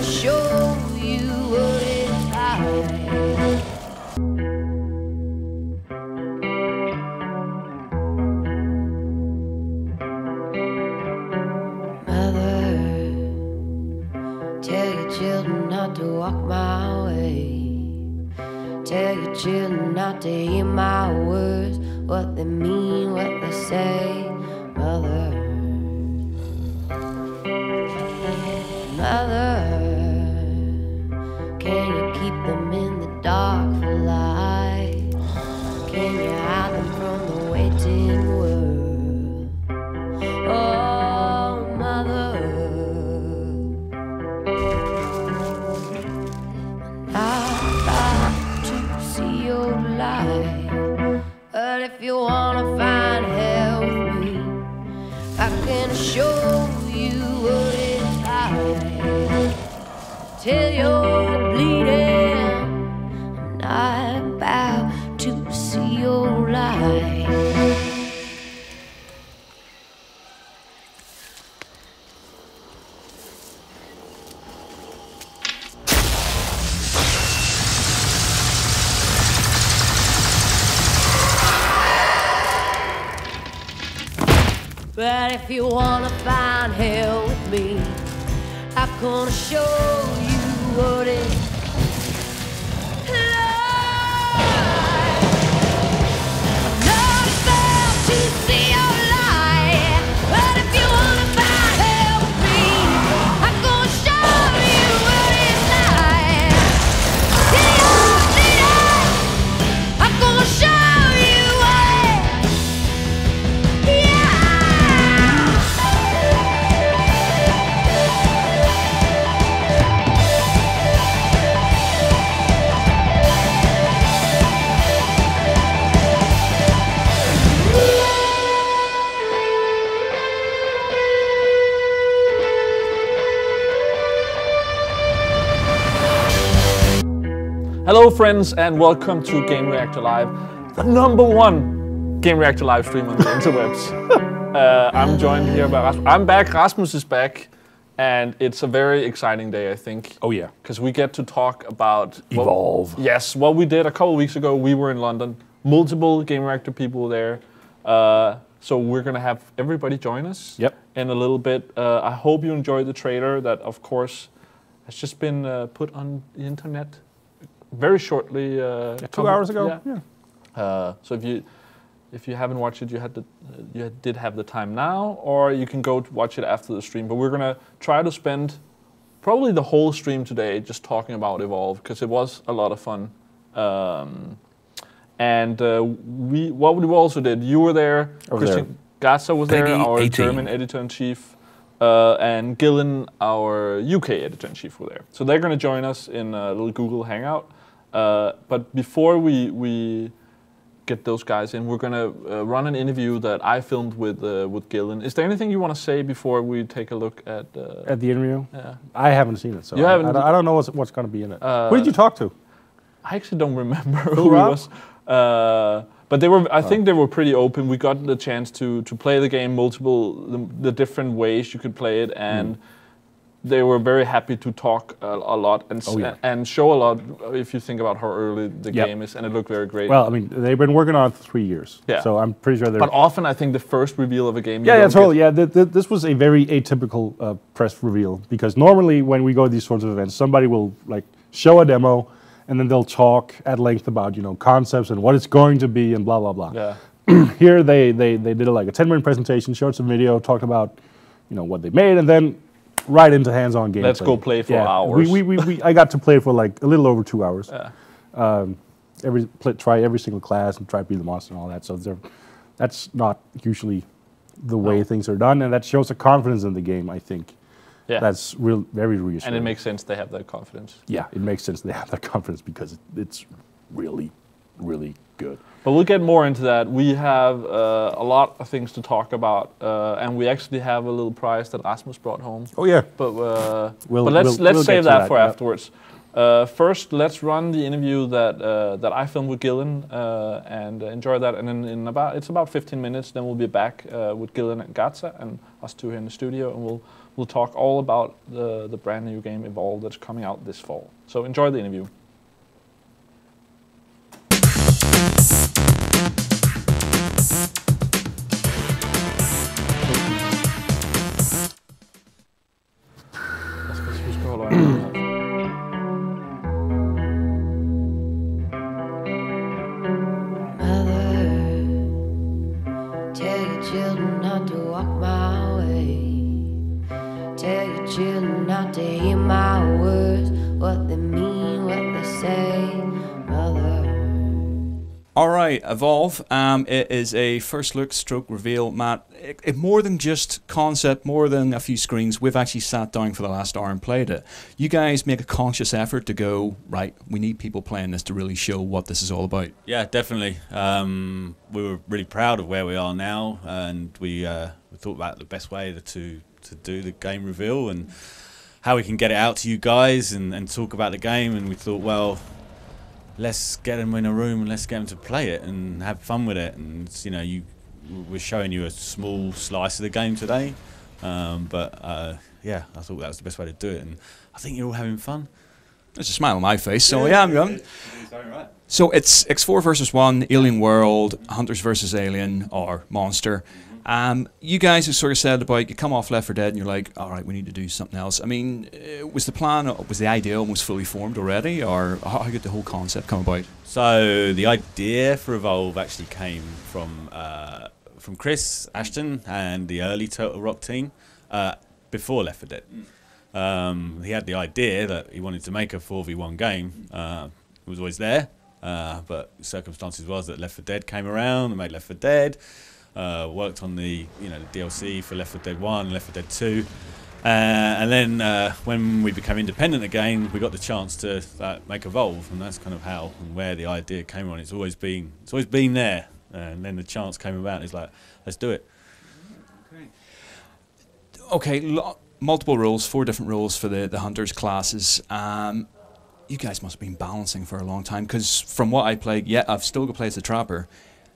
show you what it's like. Mother, tell your children not to walk my way. Tell your children not to hear my words, what they mean, what they say. Mother, Mother, can you keep them in the dark for life? Can you hide them from the waiting world? Oh, Mother, I'd like to see your light, but if you wanna find hell with me, I can show you what it's like. Till you're bleeding, I'm not about to see your light. But if you wanna find hell with me, I'm gonna show you what it's like. I'm not about to see your light, but if you wanna find hell with me, I'm gonna show you what it's like. I'm gonna show you what. Yeah. Hello friends and welcome to Gamereactor Live, the #1 Gamereactor live stream on the interwebs. I'm joined here by Rasmus. I'm back, Rasmus is back, and it's a very exciting day, I think. Oh yeah. Because we get to talk about Evolve. What we did a couple weeks ago. We were in London, multiple Gamereactor people there. So we're gonna have everybody join us in a little bit. I hope you enjoyed the trailer that, of course, has just been put on the internet very shortly. 2 hours ago. Yeah. So if you haven't watched it, you did have the time now, or you can go to watch it after the stream. But we're gonna try to spend probably the whole stream today just talking about Evolve, because it was a lot of fun. What we also did, you were there, Christian Gatza was there, our 18. German editor-in-chief, and Gillen, our UK editor-in-chief, were there. So they're going to join us in a little Google Hangout. But before we get those guys in, we're going to run an interview that I filmed with Gillen. Is there anything you want to say before we take a look at the interview? Yeah. I haven't seen it, so you haven't? I don't know what's going to be in it. Who did you talk to? I actually don't remember who it was. But they were. I think they were pretty open. We got the chance to play the game the different ways you could play it, and they were very happy to talk a lot and show a lot. If you think about how early the game is, and it looked very great. Well, I mean, they've been working on it for 3 years, so I'm pretty sure they're. But often, I think the first reveal of a game. Totally. Yeah, this was a very atypical press reveal, because normally when we go to these sorts of events, somebody will like show a demo, and then they'll talk at length about concepts and what it's going to be and blah blah blah. Yeah. Here they did like a 10-minute presentation, showed some video, talked about what they made, and then right into hands-on gameplay. Let's go play for hours. I got to play for like a little over 2 hours. Yeah. Try every single class and try to beat the monster and all that. So that's not usually the way things are done, and that shows a confidence in the game, I think. Yeah. That's very reassuring. And it makes sense they have that confidence. Yeah, it makes sense they have that confidence because it's really, really good. But we'll get more into that. We have a lot of things to talk about, and we actually have a little prize that Rasmus brought home. Oh yeah. But let's save that for afterwards. First, let's run the interview that I filmed with Gillen and enjoy that. And then it's about 15 minutes. Then we'll be back with Gillen and Gatza and us two here in the studio, and we'll we'll talk all about the brand new game Evolve that's coming out this fall. So enjoy the interview. Alright, Evolve, it is a first look stroke reveal. Matt, it more than just concept, more than a few screens, we've actually sat down for the last hour and played it. You guys make a conscious effort to go, right, we need people playing this to really show what this is all about. Yeah, definitely. We were really proud of where we are now, and we thought about the best way to do the game reveal and how we can get it out to you guys and talk about the game, and we thought, well, let's get them in a room and let's get them to play it and have fun with it. And you know, we're showing you a small slice of the game today, but yeah, I thought that was the best way to do it, and I think you're all having fun. There's a smile on my face, so yeah, I'm going. So it's X4 versus 1, Alien World, Hunters versus Alien or Monster. You guys have sort of said about, you come off Left 4 Dead and you're like, all right, we need to do something else. I mean, was the plan, was the idea almost fully formed already, or how did the whole concept come about? So the idea for Evolve actually came from Chris Ashton and the early Turtle Rock team before Left 4 Dead. He had the idea that he wanted to make a 4v1 game. It was always there, but circumstances was that Left 4 Dead came around and made Left 4 Dead. Worked on the the DLC for Left 4 Dead 1, Left 4 Dead 2, and then when we became independent again, we got the chance to make Evolve, and that's kind of how and where the idea came on. It's always been there, and then the chance came about. It's like, let's do it. Okay, multiple rules, 4 different rules for the Hunters classes. You guys must have been balancing for a long time, because from what I played, yeah, I've still got to play as a Trapper.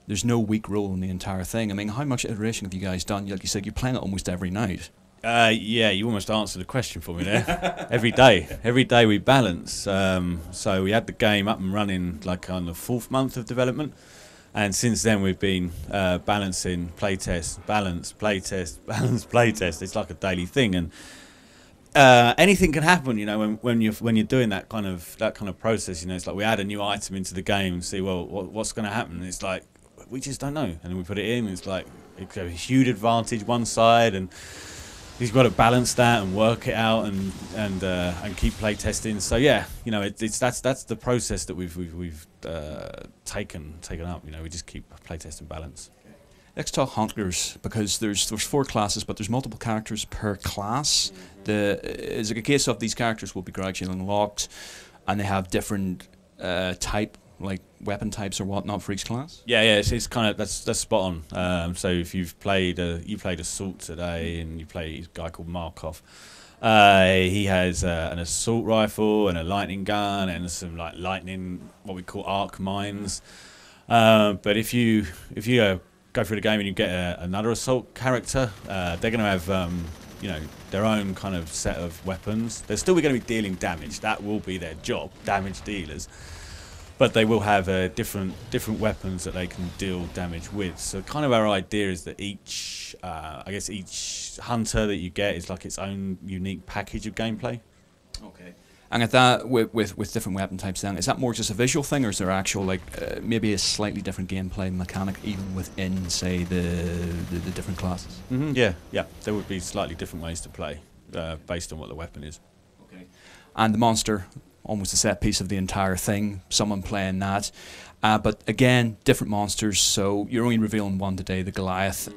There's no weak rule in the entire thing. I mean, how much iteration have you guys done? Like you said, you're playing it almost every night. Yeah, you almost answered the question for me there. Every day we balance. So we had the game up and running like on the 4th month of development, and since then we've been balancing playtest, balance, playtest, balance, playtest. It's like a daily thing, and anything can happen. You know, when you're doing that kind of process. You know, it's like we add a new item into the game and see, well, what's going to happen. And it's like, we just don't know, and then we put it in. It's like it's a huge advantage one side, and you've got to balance that and work it out and keep play testing. So yeah, you know, that's the process that we've taken up. You know, we just keep play testing balance. Let's talk Hunters, because there's 4 classes, but there's multiple characters per class. Is it a case of these characters will be gradually unlocked, and they have different type, like weapon types or whatnot for each class? Yeah, it's kind of that's spot on. So if you've played Assault today, and you play a guy called Markov, he has an assault rifle and a lightning gun and some like lightning, what we call arc mines. But if you go through the game and you get another assault character, they're going to have their own kind of set of weapons. They're still going to be dealing damage. That will be their job, damage dealers. But they will have different weapons that they can deal damage with. So kind of our idea is that each hunter that you get is like its own unique package of gameplay. Okay. And at that, with different weapon types then, is that more just a visual thing, or is there actual, like, maybe a slightly different gameplay mechanic even within, say, the different classes? Mm-hmm. Yeah. There would be slightly different ways to play based on what the weapon is. Okay. And the monster, almost a set piece of the entire thing, someone playing that. But again, different monsters, so you're only revealing one today, the Goliath.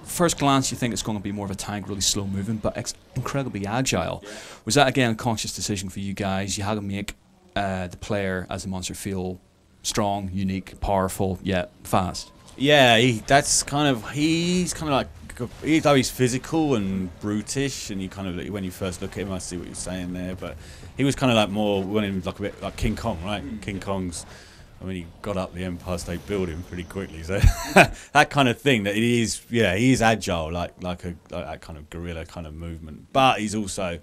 First glance, you think it's going to be more of a tank, really slow moving, but incredibly agile. Yeah. Was that, again, a conscious decision for you guys? You had to make the player as a monster feel strong, unique, powerful, yet fast. Yeah, he's kind of like, though he's physical and brutish, and you kind of, when you first look at him, I see what you're saying there, but he was kind of like more, like a bit like King Kong, right? King Kong's I mean, he got up the Empire State Building pretty quickly. So that kind of thing, that he is agile, like that kind of guerrilla kind of movement. But he's also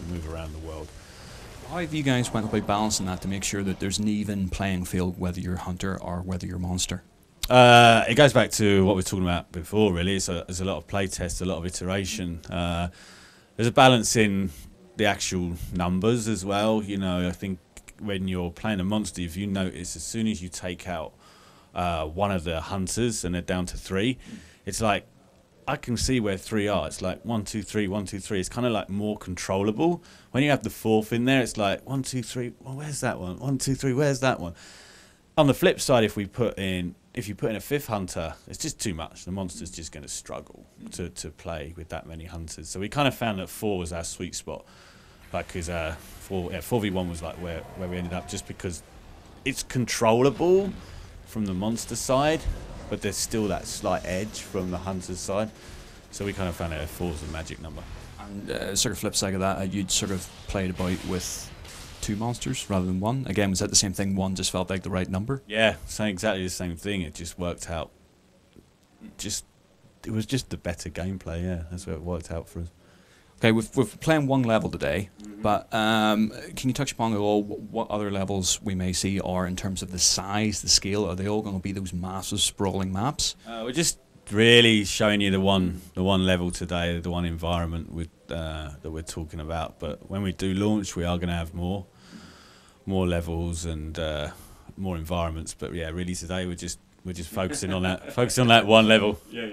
move around the world. How have you guys went about balancing that to make sure that there's an even playing field, whether you're hunter or whether you're monster? It goes back to what we were talking about before, really. There's a lot of play tests, a lot of iteration. There's a balance in the actual numbers as well. You know, I think when you're playing a monster, if you notice, as soon as you take out one of the hunters and they're down to 3, it's like, I can see where 3 are. It's like 1, 2, 3, 1, 2, 3. It's kind of like more controllable. When you have the 4th in there, it's like 1, 2, 3. Well, where's that one? 1, 2, 3. Where's that one? On the flip side, if you put in a 5th hunter, it's just too much. The monster's just going to struggle to play with that many hunters. So we kind of found that 4 was our sweet spot, like because 4v1 was like where we ended up, just because it's controllable from the monster side, but there's still that slight edge from the hunter's side. So we kind of found out 4 is the magic number. And sort of flip side of that, you'd sort of played about with 2 monsters rather than 1. Again, was that the same thing? 1 just felt like the right number? Yeah, exactly the same thing. It just worked out. It was just the better gameplay. Yeah, that's where it worked out for us. Okay, we're playing 1 level today, but can you touch upon at all what other levels we may see are in terms of the size, the scale? Are they all going to be those massive sprawling maps? We're just really showing you the one level today, the one environment that we're talking about. But when we do launch, we are going to have more levels and more environments. But yeah, really today we're just focusing on that 1 level. Yeah.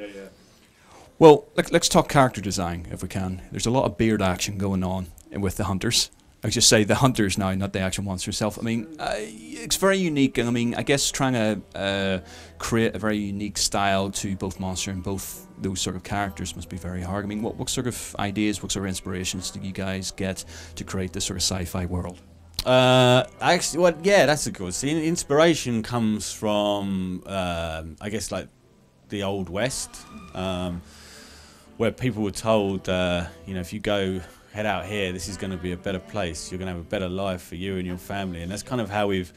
Well, let's talk character design if we can. There's a lot of beard action going on with the hunters. I would just say the hunters now, not the actual monster itself. I mean, it's very unique, and I mean, I guess trying to create a very unique style to both monster and both those sort of characters must be very hard. I mean, what sort of ideas, what sort of inspirations do you guys get to create this sort of sci-fi world? Actually, well, yeah, that's a good. See, inspiration comes from, I guess, like the Old West, where people were told, if you head out here, this is going to be a better place. You're going to have a better life for you and your family, and that's kind of how we've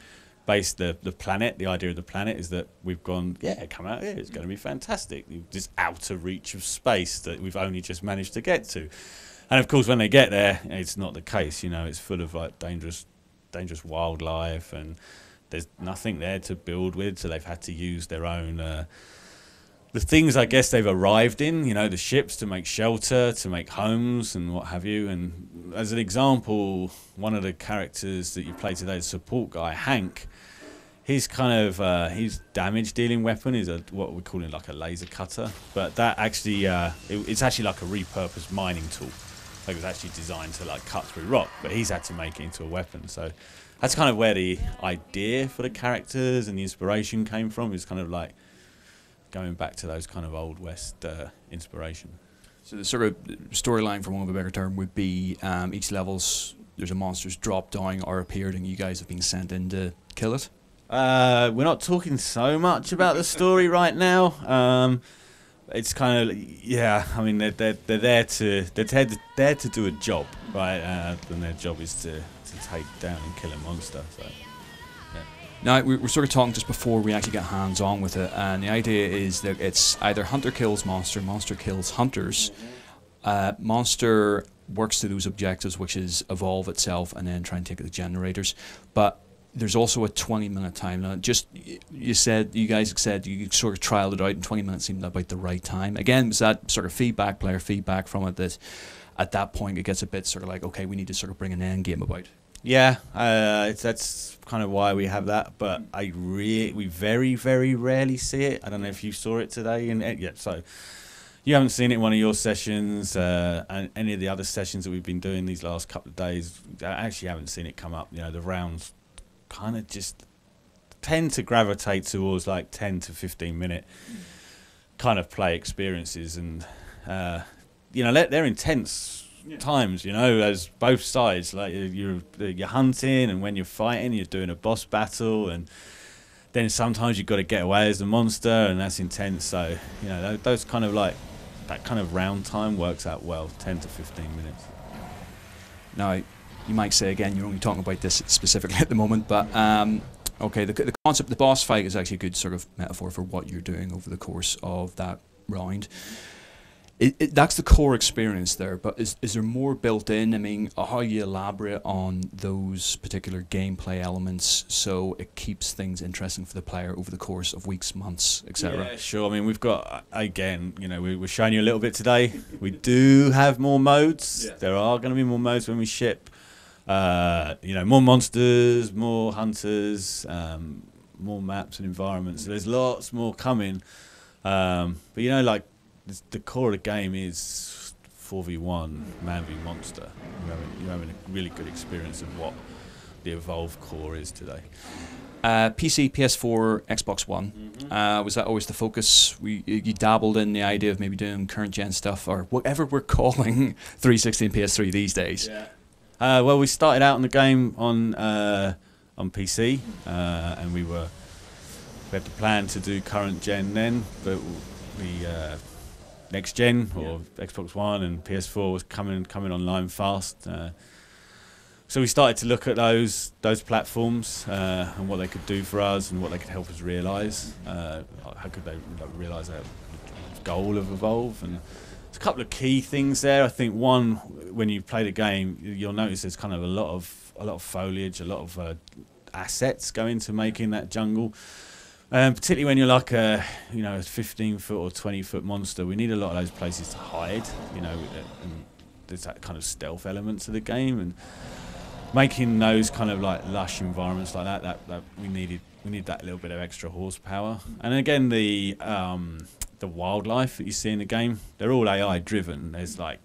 based the planet. The idea of the planet is that we've gone, come out here. It's going to be fantastic. This outer reach of space that we've only just managed to get to. And of course, when they get there, it's not the case. You know, it's full of like dangerous wildlife, and there's nothing there to build with. So they've had to use their own. The things I guess they've arrived in, the ships to make shelter, to make homes and what have you. And as an example, one of the characters that you play today, the support guy, Hank, he's kind of, his damage dealing weapon is what we're calling like a laser cutter. But that actually, it's actually like a repurposed mining tool. Like it was actually designed to like cut through rock, but he's had to make it into a weapon. So that's kind of where the idea for the characters and the inspiration came from. It's kind of like going back to those kind of Old West inspiration. So the sort of storyline, for want of a better term, would be each level's there's a monster's dropped down or appeared, and you guys have been sent in to kill it. We're not talking so much about the story right now. It's kind of I mean they're there to do a job, right? And their job is to take down and kill a monster. So. Now, we were sort of talking just before we actually get hands-on with it, and the idea is that it's either hunter kills monster, monster kills hunters. Monster works to those objectives, which is evolve itself and then try and take the generators. But there's also a 20-minute time limit. Just, you guys said you sort of trialed it out, and 20 minutes seemed about the right time. Again, was that sort of player feedback from it, that at that point it gets a bit sort of like, okay, we need to sort of bring an end game about? Yeah, that's kind of why we have that, but we very, very rarely see it. I don't know if you saw it today, so you haven't seen it in one of your sessions, and any of the other sessions that we've been doing these last couple of days, I actually haven't seen it come up. The rounds kind of just tend to gravitate towards like 10 to 15 minute kind of play experiences, and they're intense times, as both sides, like you're hunting, and when you're fighting, you're doing a boss battle, and then sometimes you've got to get away as a monster, and that's intense. So, you know, those kind of like, that kind of round time works out well, 10 to 15 minutes. Now, you might say again, you're only talking about this specifically at the moment, but okay, the concept, the boss fight is actually a good sort of metaphor for what you're doing over the course of that round. That's the core experience there, but is there more built in? I mean, how you elaborate on those particular gameplay elements so it keeps things interesting for the player over the course of weeks, months, etc.? Yeah, sure. I mean, we've got, again, you know, we're showing you a little bit today. We do have more modes. Yeah. There are going to be more modes when we ship. You know, more monsters, more hunters, more maps and environments. So there's lots more coming. But, you know, like, the core of the game is 4v1, man v monster. You're having a really good experience of what the Evolve core is today. PC, PS4, Xbox One. Was that always the focus? You dabbled in the idea of maybe doing current gen stuff, or whatever we're calling 360 and PS3 these days? Yeah. Well, we started out on the game on PC, and we had the plan to do current gen then, but we next gen or Xbox One and PS4 was coming online fast. So we started to look at those platforms and what they could do for us and what they could help us realise. How could they realise our goal of Evolve? And there's a couple of key things there. I think one, when you play the game, you'll notice there's kind of a lot of foliage, a lot of assets go into making that jungle. Particularly when you're like a 15-foot or 20-foot monster, we need a lot of those places to hide. You know, and there's that kind of stealth element to the game, and making those kind of like lush environments like that we need that little bit of extra horsepower. And again, the wildlife that you see in the game, they're all AI driven. There's like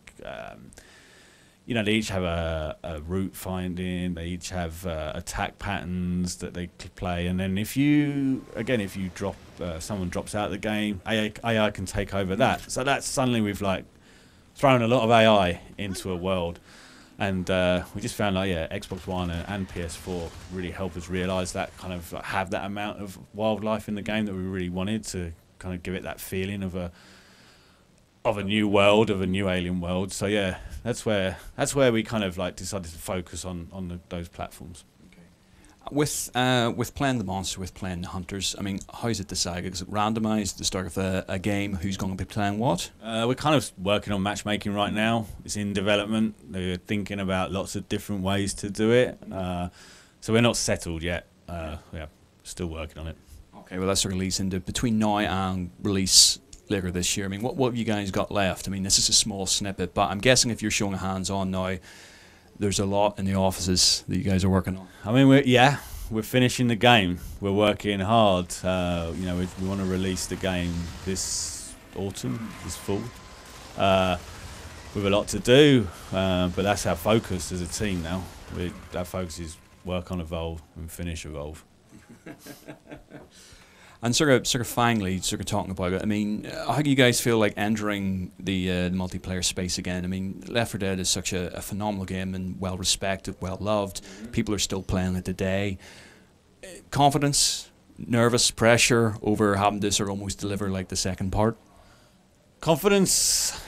they each have a route finding, they each have attack patterns that they play, and then if you drop, someone drops out of the game, AI can take over that. So that's suddenly we've like thrown a lot of AI into a world, and we just found like Xbox One and PS4 really help us realise that, kind of have that amount of wildlife in the game that we really wanted to kind of give it that feeling of a new world, of a new alien world. So yeah, that's where we kind of like decided to focus on those platforms. Okay. With playing the monster, with playing the hunters, I mean, how is it decided? Is it randomised at the start of a game who's going to be playing what? We're kind of working on matchmaking right now. It's in development. They're thinking about lots of different ways to do it. So we're not settled yet. Still working on it. Okay, well that sort of leads into between now and release later this year. I mean, what have you guys got left? I mean, this is a small snippet, but I'm guessing if you're showing hands-on now, there's a lot in the offices that you guys are working on. I mean, we're finishing the game. We're working hard. We want to release the game this autumn, this fall. We've a lot to do, but that's our focus as a team now. Our focus is work on Evolve and finish Evolve. And sort of finally, talking about it, I mean, how do you guys feel like entering the multiplayer space again? I mean, Left 4 Dead is such a phenomenal game and well respected, well loved. People are still playing it today. Confidence, nervous, pressure over having to sort of almost deliver like the second part? Confidence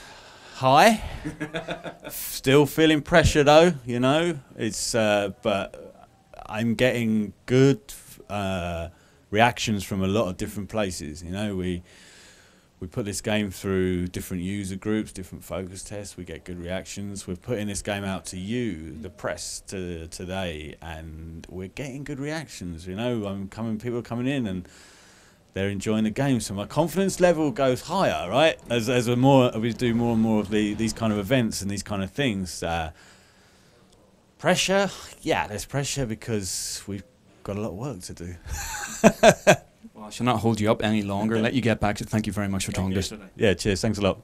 high. Still feeling pressure though, you know. It's but I'm getting good reactions from a lot of different places. You know, we put this game through different user groups, different focus tests. We get good reactions. We're putting this game out to you, the press, today, and we're getting good reactions. You know, people are coming in and they're enjoying the game. So my confidence level goes higher, right? As we do more and more of these kind of events and these kind of things. Pressure, yeah, there's pressure because we've got a lot of work to do. Well, I shall not hold you up any longer. Let you get back to. Thank you very much for talking to us today. Yeah, cheers. Thanks a lot.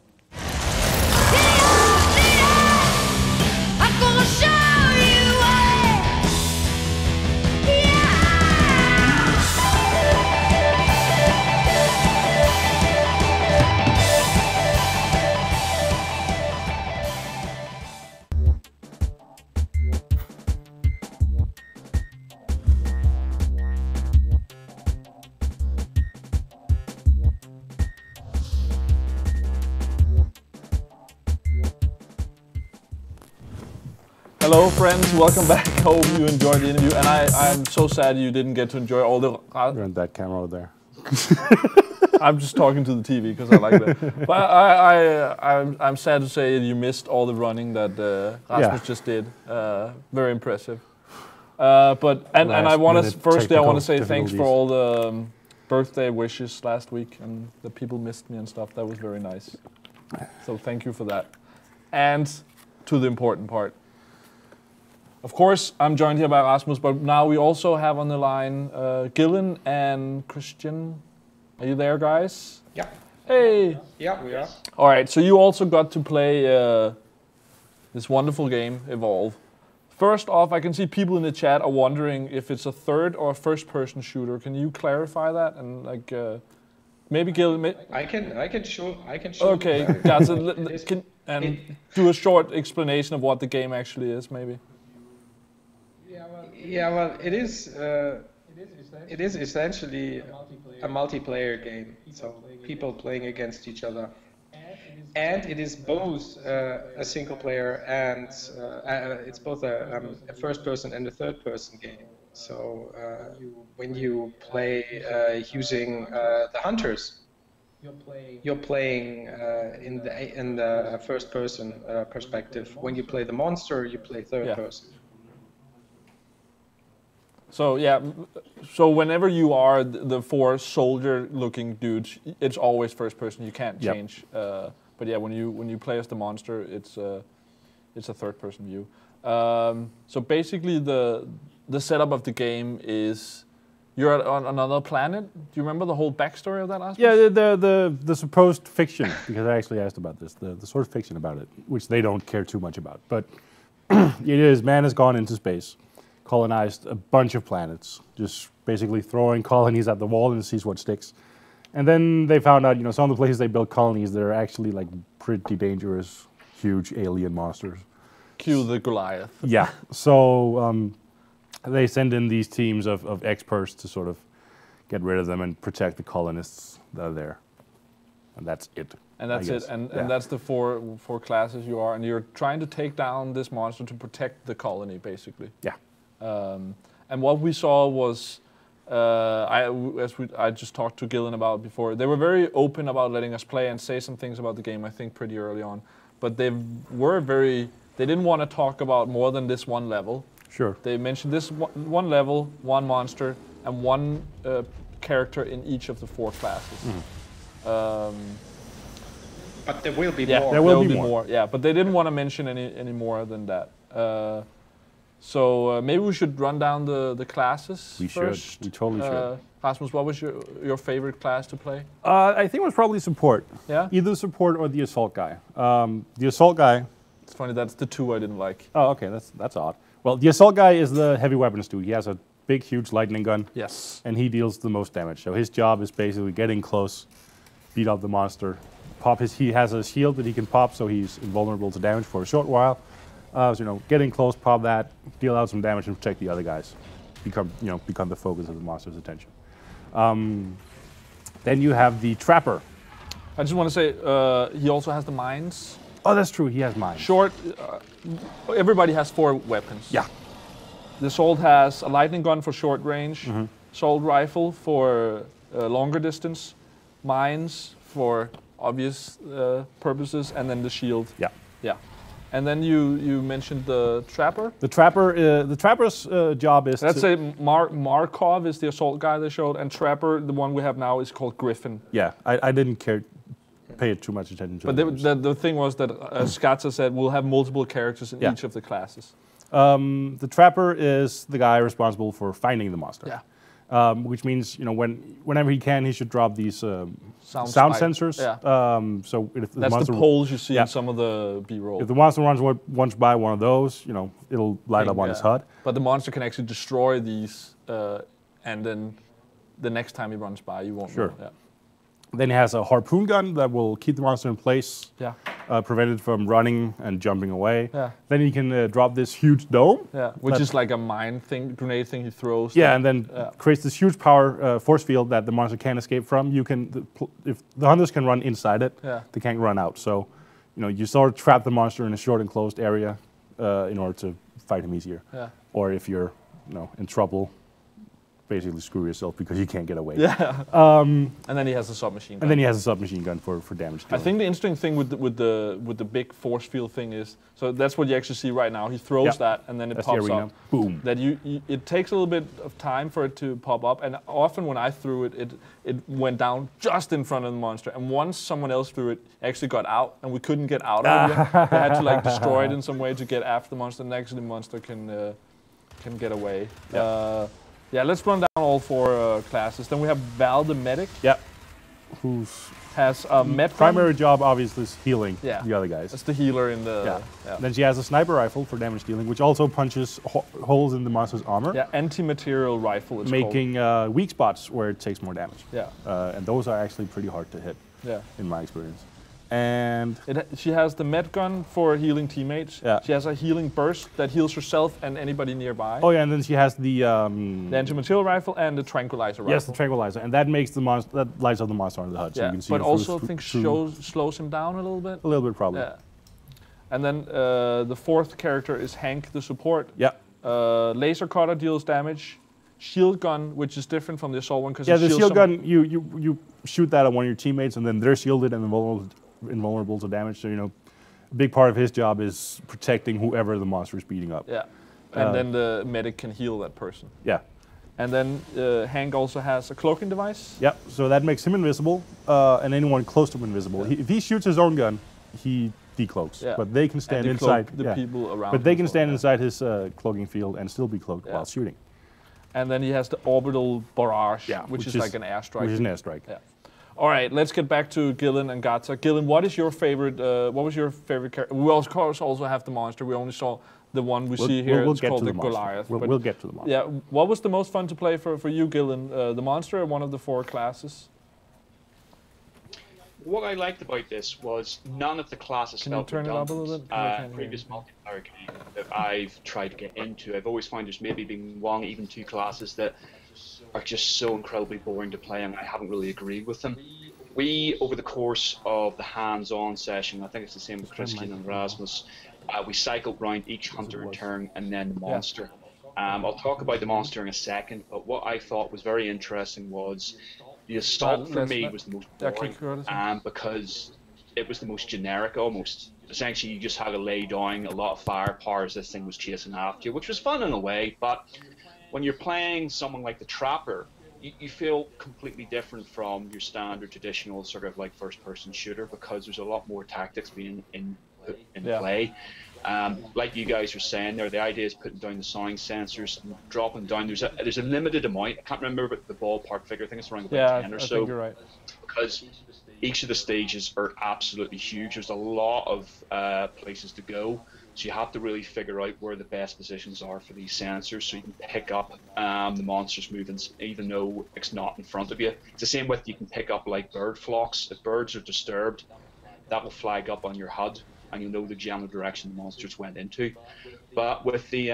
Hello, friends. Welcome back. Hope you enjoyed the interview. And I'm so sad you didn't get to enjoy all the... You're in that camera over there. I'm just talking to the TV because I like that. But I'm sad to say you missed all the running that Rasmus just did. Very impressive. But I want to firstly I want to say thanks for all the birthday wishes last week and the people missed me and stuff. That was very nice. So thank you for that. And to the important part. Of course, I'm joined here by Rasmus, but now we also have on the line Gillen and Christian. Are you there, guys? Yeah. Hey. Yeah, we are. All right, so you also got to play this wonderful game, Evolve. First off, I can see people in the chat are wondering if it's a third or a first-person shooter. Can you clarify that and like maybe Gillen? I can show. Okay, guys, do a short explanation of what the game actually is, maybe. Yeah, well, it is essentially a multiplayer game. So people playing against each other, and it is both a single player and it's both a first-person and a third-person game. So when you play using the hunters, you're playing in the first-person perspective. When you play the monster, you play third-person. So yeah, so whenever you are the four soldier-looking dudes, it's always first person. You can't change. But yeah, when you play as the monster, it's a third-person view. So basically, the setup of the game is you're on another planet. Do you remember the whole backstory of that last? Yeah, the supposed fiction, because I actually asked about this, the sort of fiction about it, which they don't care too much about. But it is, man has gone into space, colonized a bunch of planets, just basically throwing colonies at the wall and sees what sticks. And then they found out, some of the places they built colonies, they're actually like pretty dangerous, huge alien monsters. Cue the Goliath. Yeah, so they send in these teams of experts to sort of get rid of them and protect the colonists that are there. And that's it. And that's it, and that's the four classes you are, and you're trying to take down this monster to protect the colony, basically. Yeah. And what we saw was, I just talked to Gillen about before, they were very open about letting us play and say some things about the game, I think, pretty early on. But they didn't want to talk about more than this one level. Sure. They mentioned this one level, one monster, and one character in each of the four classes. Mm-hmm. But there will be more. There will be more. Yeah, but they didn't want to mention any more than that. So maybe we should run down the classes first. We totally should. Rasmus, what was your favorite class to play? I think it was probably support. Yeah? Either support or the assault guy. The assault guy... It's funny, that's the two I didn't like. Oh, okay, that's odd. Well, the assault guy is the heavy weapons dude. He has a big, huge lightning gun. Yes. And he deals the most damage. So his job is basically getting close, beat up the monster, he has a shield that he can pop, so he's invulnerable to damage for a short while. So, getting close, pop that, deal out some damage, and protect the other guys. Become the focus of the monster's attention. Then you have the trapper. I just want to say, he also has the mines. Oh, that's true. He has mines. Short. Everybody has 4 weapons. Yeah. The assault has a lightning gun for short range, assault rifle for longer distance, mines for obvious purposes, and then the shield. Yeah. Yeah. And then you mentioned the trapper. The trapper's job is. Let's say Markov is the assault guy they showed, and trapper, the one we have now, is called Griffin. Yeah, I didn't pay too much attention to it. But the thing was that Skatza said we'll have multiple characters in each of the classes. The trapper is the guy responsible for finding the monster. Yeah. Which means whenever he can, he should drop these sound sensors. Yeah. So if the that's monster, the poles you see in some of the B-roll. If the monster runs by one of those, it'll light up on his HUD. But the monster can actually destroy these, and then the next time he runs by, you won't know. Yeah. Then he has a harpoon gun that will keep the monster in place, prevent it from running and jumping away. Yeah. Then he can drop this huge dome. Yeah, which is like a grenade thing he throws. Yeah, and then creates this huge power force field that the monster can't escape from. If the hunters can run inside it, they can't run out. So, you sort of trap the monster in a short enclosed area in order to fight him easier. Yeah. Or if you're, in trouble, basically screw yourself because you can't get away. Yeah. And then he has a submachine gun. And then he has a submachine gun for damage dealing. I think the interesting thing with the big force field thing is, so that's what you actually see right now. He throws that, and then it pops up. Boom. That it takes a little bit of time for it to pop up, and often when I threw it, it went down just in front of the monster. And once someone else threw it, it actually got out, and we couldn't get out of it. We had to like destroy it in some way to get after the monster, and actually the monster can get away. Yeah, let's run down all 4 classes. Then we have Val the medic. Yeah. Who's has a med primary job obviously is healing the other guys. That's the healer in the. Yeah. Then she has a sniper rifle for damage dealing, which also punches holes in the monster's armor. Yeah, anti-material rifle. It's making weak spots where it takes more damage. Yeah. And those are actually pretty hard to hit. Yeah. In my experience. And she has the med gun for healing teammates. Yeah. She has a healing burst that heals herself and anybody nearby. Oh yeah, and then she has the anti-material rifle and the tranquilizer rifle. Yes, the tranquilizer, and that makes the monster, that lights up the monster on the HUD, so you can see. But also I think slows him down a little bit. A little bit probably. Yeah. And then the 4th character is Hank, the support. Yeah. Laser cutter deals damage. Shield gun, which is different from the assault one, because the shield gun you shoot that at one of your teammates, and then they're shielded and invulnerable to damage. So a big part of his job is protecting whoever the monster is beating up. Yeah, and then the medic can heal that person. Yeah, and then Hank also has a cloaking device. Yeah, so that makes him invisible, and anyone close to him invisible. If he shoots his own gun, he decloaks. Yeah. But they can stand inside the people around. But they can stand inside his cloaking field and still be cloaked while shooting. And then he has the orbital barrage, which is like an airstrike. Which is an airstrike. Yeah. All right, let's get back to Gillen and Gata. Gillen, what is your favorite? What was your favorite character? We of course also have the monster. We only saw the one we see here. It's called the Goliath. We'll get to the monster. Yeah. What was the most fun to play for you, Gillen? The monster or one of the 4 classes? What I liked about this was none of the classes felt redundant. Previous multiplayer game that I've tried to get into, I've always found there's maybe been 1, even 2 classes that are just so incredibly boring to play, and I haven't really agreed with them. We, over the course of the hands-on session, I think it's the same with Christian and Rasmus, we cycled around each hunter in turn and then the monster. I'll talk about the monster in a second, but what I thought was very interesting was the assault for me was the most boring, because it was the most generic almost. Essentially, you just had to lay down a lot of firepower as this thing was chasing after you, which was fun in a way, but when you're playing someone like the Trapper, you feel completely different from your standard traditional sort of like first-person shooter, because there's a lot more tactics being in play. Like you guys were saying there, the idea is putting down the sound sensors and dropping down. There's a limited amount. I can't remember the ballpark figure. I think it's around about 10 or so. Think you're right. Because each of the stages are absolutely huge. There's a lot of places to go. So you have to really figure out where the best positions are for these sensors, so you can pick up the monster's movements even though it's not in front of you. It's the same with, you can pick up like bird flocks. If birds are disturbed, that will flag up on your HUD and you'll know the general direction the monsters went into. But with the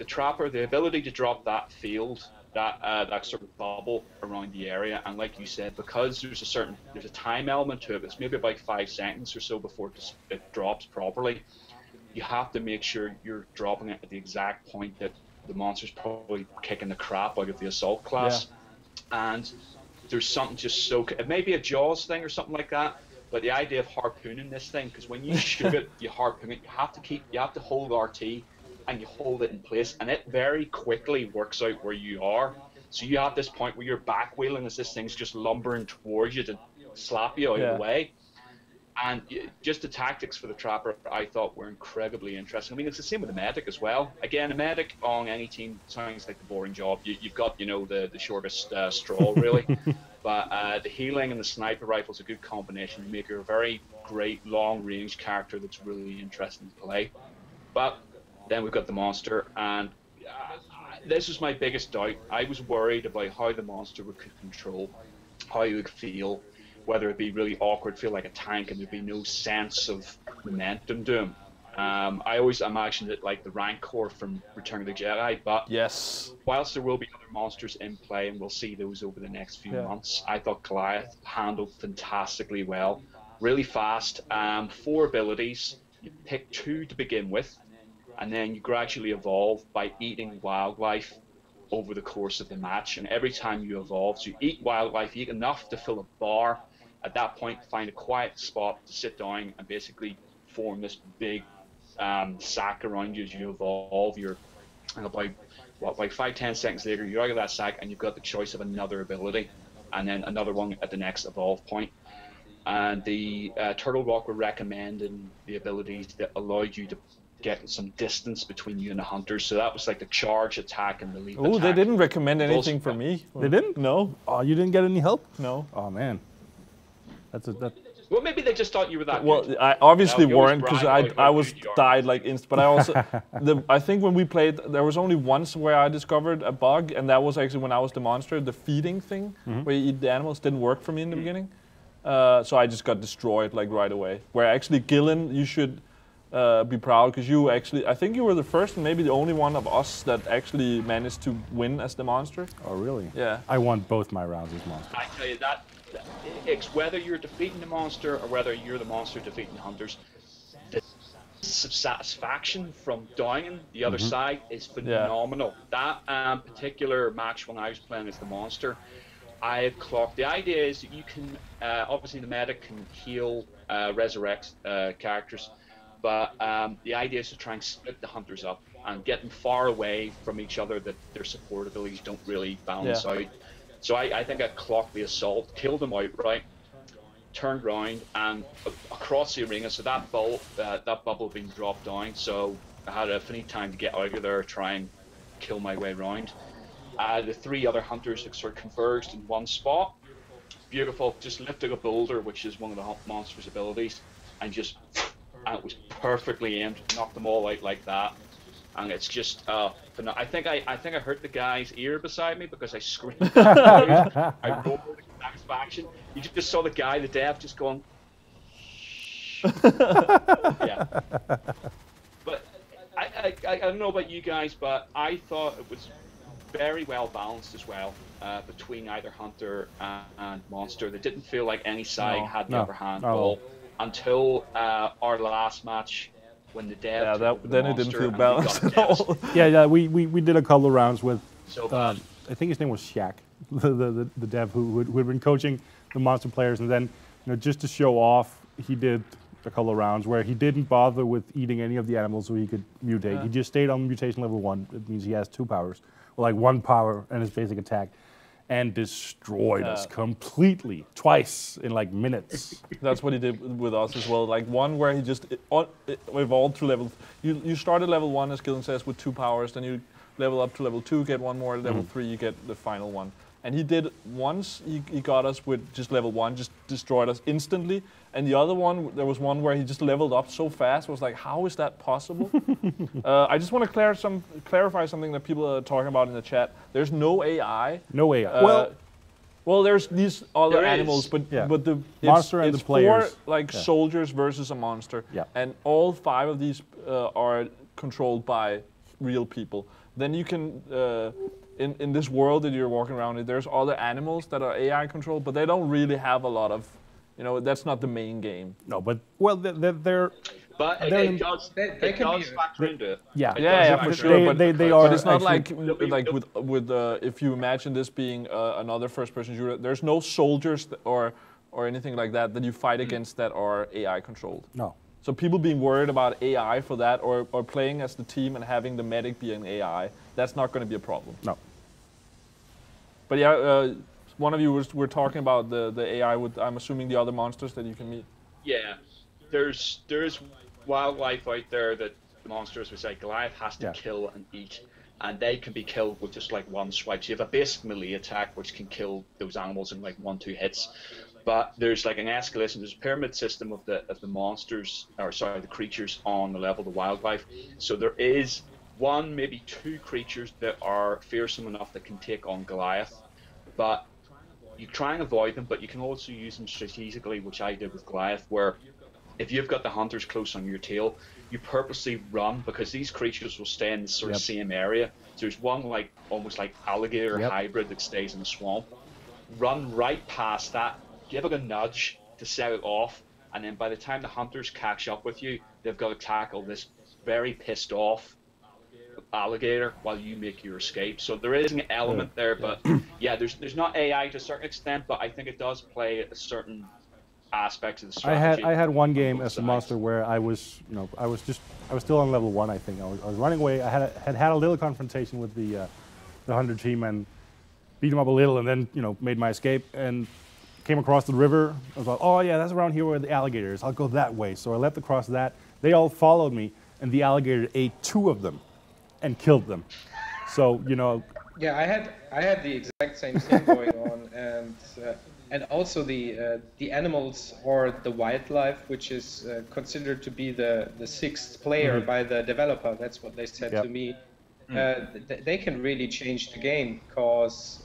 Trapper, the ability to drop that field, that sort of bubble around the area, and like you said, because there's a time element to it, it's maybe about 5 seconds or so before it drops properly. You have to make sure you're dropping it at the exact point that the monster's probably kicking the crap out of the assault class. Yeah. And there's something just so... It may be a Jaws thing or something like that, but the idea of harpooning this thing, because when you shoot it, you harpoon it, you have to hold RT and you hold it in place, and it very quickly works out where you are. So you have this point where you're back wheeling as this thing's just lumbering towards you to slap you out of the way. And just the tactics for the Trapper, I thought, were incredibly interesting. I mean, it's the same with the medic as well. Again, a medic on any team sounds like the boring job. You've got, the shortest straw, really. But the healing and the sniper rifle is a good combination to make her a very great long-range character that's really interesting to play. But then we've got the monster, and this was my biggest doubt. I was worried about how the monster would control, how he would feel, whether it be really awkward, feel like a tank, and there'd be no sense of momentum to him. I always imagined it like the Rancor from Return of the Jedi, but whilst there will be other monsters in play, and we'll see those over the next few months, I thought Goliath handled fantastically well. Really fast, 4 abilities, you pick 2 to begin with, and then you gradually evolve by eating wildlife over the course of the match. And every time you evolve, so you eat wildlife, you eat enough to fill a bar. At that point, find a quiet spot to sit down and basically form this big sack around you as you evolve. And about 5-10 seconds later, you're out of that sack and you've got the choice of another ability, and then another one at the next evolve point. And the Turtle Rock were recommending the abilities that allowed you to get some distance between you and the hunters. So that was like the charge attack and the leap attack. Oh, they didn't recommend anything for me. They didn't? No. Oh, you didn't get any help? No. Oh man, Well, maybe they just thought you were that well, good. I obviously You always weren't, because brag about I how was good you are. died like instant. But I also, I think when we played, there was only once where I discovered a bug, and that was actually when I was the monster. The feeding thing, where you eat the animals, didn't work for me in the beginning. So I just got destroyed like right away. Where actually, Gillen, you should be proud, because you actually, I think you were the first and maybe the only one of us that actually managed to win as the monster. Oh really? Yeah. I won both my rounds as monster. I tell you that, it's whether you're defeating the monster or whether you're the monster defeating the hunters, the satisfaction from downing the other side is phenomenal. That particular match when I was playing as the monster, I had clocked. The idea is that you can, obviously the medic can heal, resurrect characters, but the idea is to try and split the hunters up and get them far away from each other, that their support abilities don't really balance out. So I think I clocked the assault, killed them outright, turned round and across the arena. So that bubble had been dropped down. So I had a finite time to get out of there, try and kill my way around. The three other hunters sort of converged in one spot. Beautiful. Just lifted a boulder, which is one of the monster's abilities, and just, and it was perfectly aimed. Knocked them all out like that. And it's just, I think I hurt the guy's ear beside me because I screamed. I roared with satisfaction. You just saw the guy, the dev, just going. Yeah. But I don't know about you guys, but I thought it was very well balanced as well, between either hunter and monster. They didn't feel like any side had the upper hand at all until our last match. When the dev then it didn't feel balanced at all. We did a couple of rounds with, I think his name was Shaq, the dev who had been coaching the monster players, and then just to show off, he did a couple of rounds where he didn't bother with eating any of the animals so he could mutate. Yeah. He just stayed on mutation level 1. It means he has 2 powers, or like 1 power and his basic attack, and destroyed us completely, twice in like minutes. That's what he did with us as well. Like one where he just evolved to level. You start at level 1, as Gillen says, with 2 powers. Then you level up to level 2, get 1 more. Level 3, you get the final one. And he did once. He got us with just level 1, just destroyed us instantly. And the other one, there was one where he just leveled up so fast. I was like, how is that possible? I just want to clarify something that people are talking about in the chat. There's no AI. No AI. Well, there's these other animals, but the monster and the players. For like soldiers versus a monster. Yeah. And all 5 of these are controlled by real people. Then you can. In this world that you're walking around in, there's other animals that are AI controlled, but they don't really have a lot of. That's not the main game. No, but they're. But they can factor into it. Yeah, for sure. They are. But it's not like with if you imagine this being another first-person shooter. There's no soldiers or anything like that you fight against that are AI controlled. No. So people being worried about AI for that, or playing as the team and having the medic be an AI, that's not going to be a problem. No. But yeah, one of you were talking about the AI with, I'm assuming, the other monsters that you can meet. Yeah, there's wildlife out there that the monsters, which like Goliath has to kill and eat, and they can be killed with just like 1 swipe. So you have a basic melee attack which can kill those animals in like 1-2 hits. But there's like an escalation. There's a pyramid system of the monsters, or sorry, the creatures on the level of the wildlife. So there is 1, maybe 2 creatures that are fearsome enough that can take on Goliath. But you try and avoid them, but you can also use them strategically, which I did with Goliath, where if you've got the hunters close on your tail, you purposely run, because these creatures will stay in the sort of same area. So there's one like almost like alligator hybrid that stays in the swamp. Run right past that, give it a nudge to set it off, and then by the time the hunters catch up with you, they've got to tackle this very pissed off alligator while you make your escape. So there is an element there, but yeah, there's not AI to a certain extent, but I think it does play a certain aspects of the strategy. I had one game both as a sides. monster where I was still on level 1. I think I was running away. I had a little confrontation with the hunter team and beat them up a little, and then made my escape and came across the river. I was like, oh yeah, that's around here where the alligator is. I'll go that way. So I leapt across that. They all followed me, and the alligator ate 2 of them and killed them. So Yeah, I had the exact same thing going on, and also the animals or the wildlife, which is considered to be the 6th player by the developer. That's what they said to me. They can really change the game, because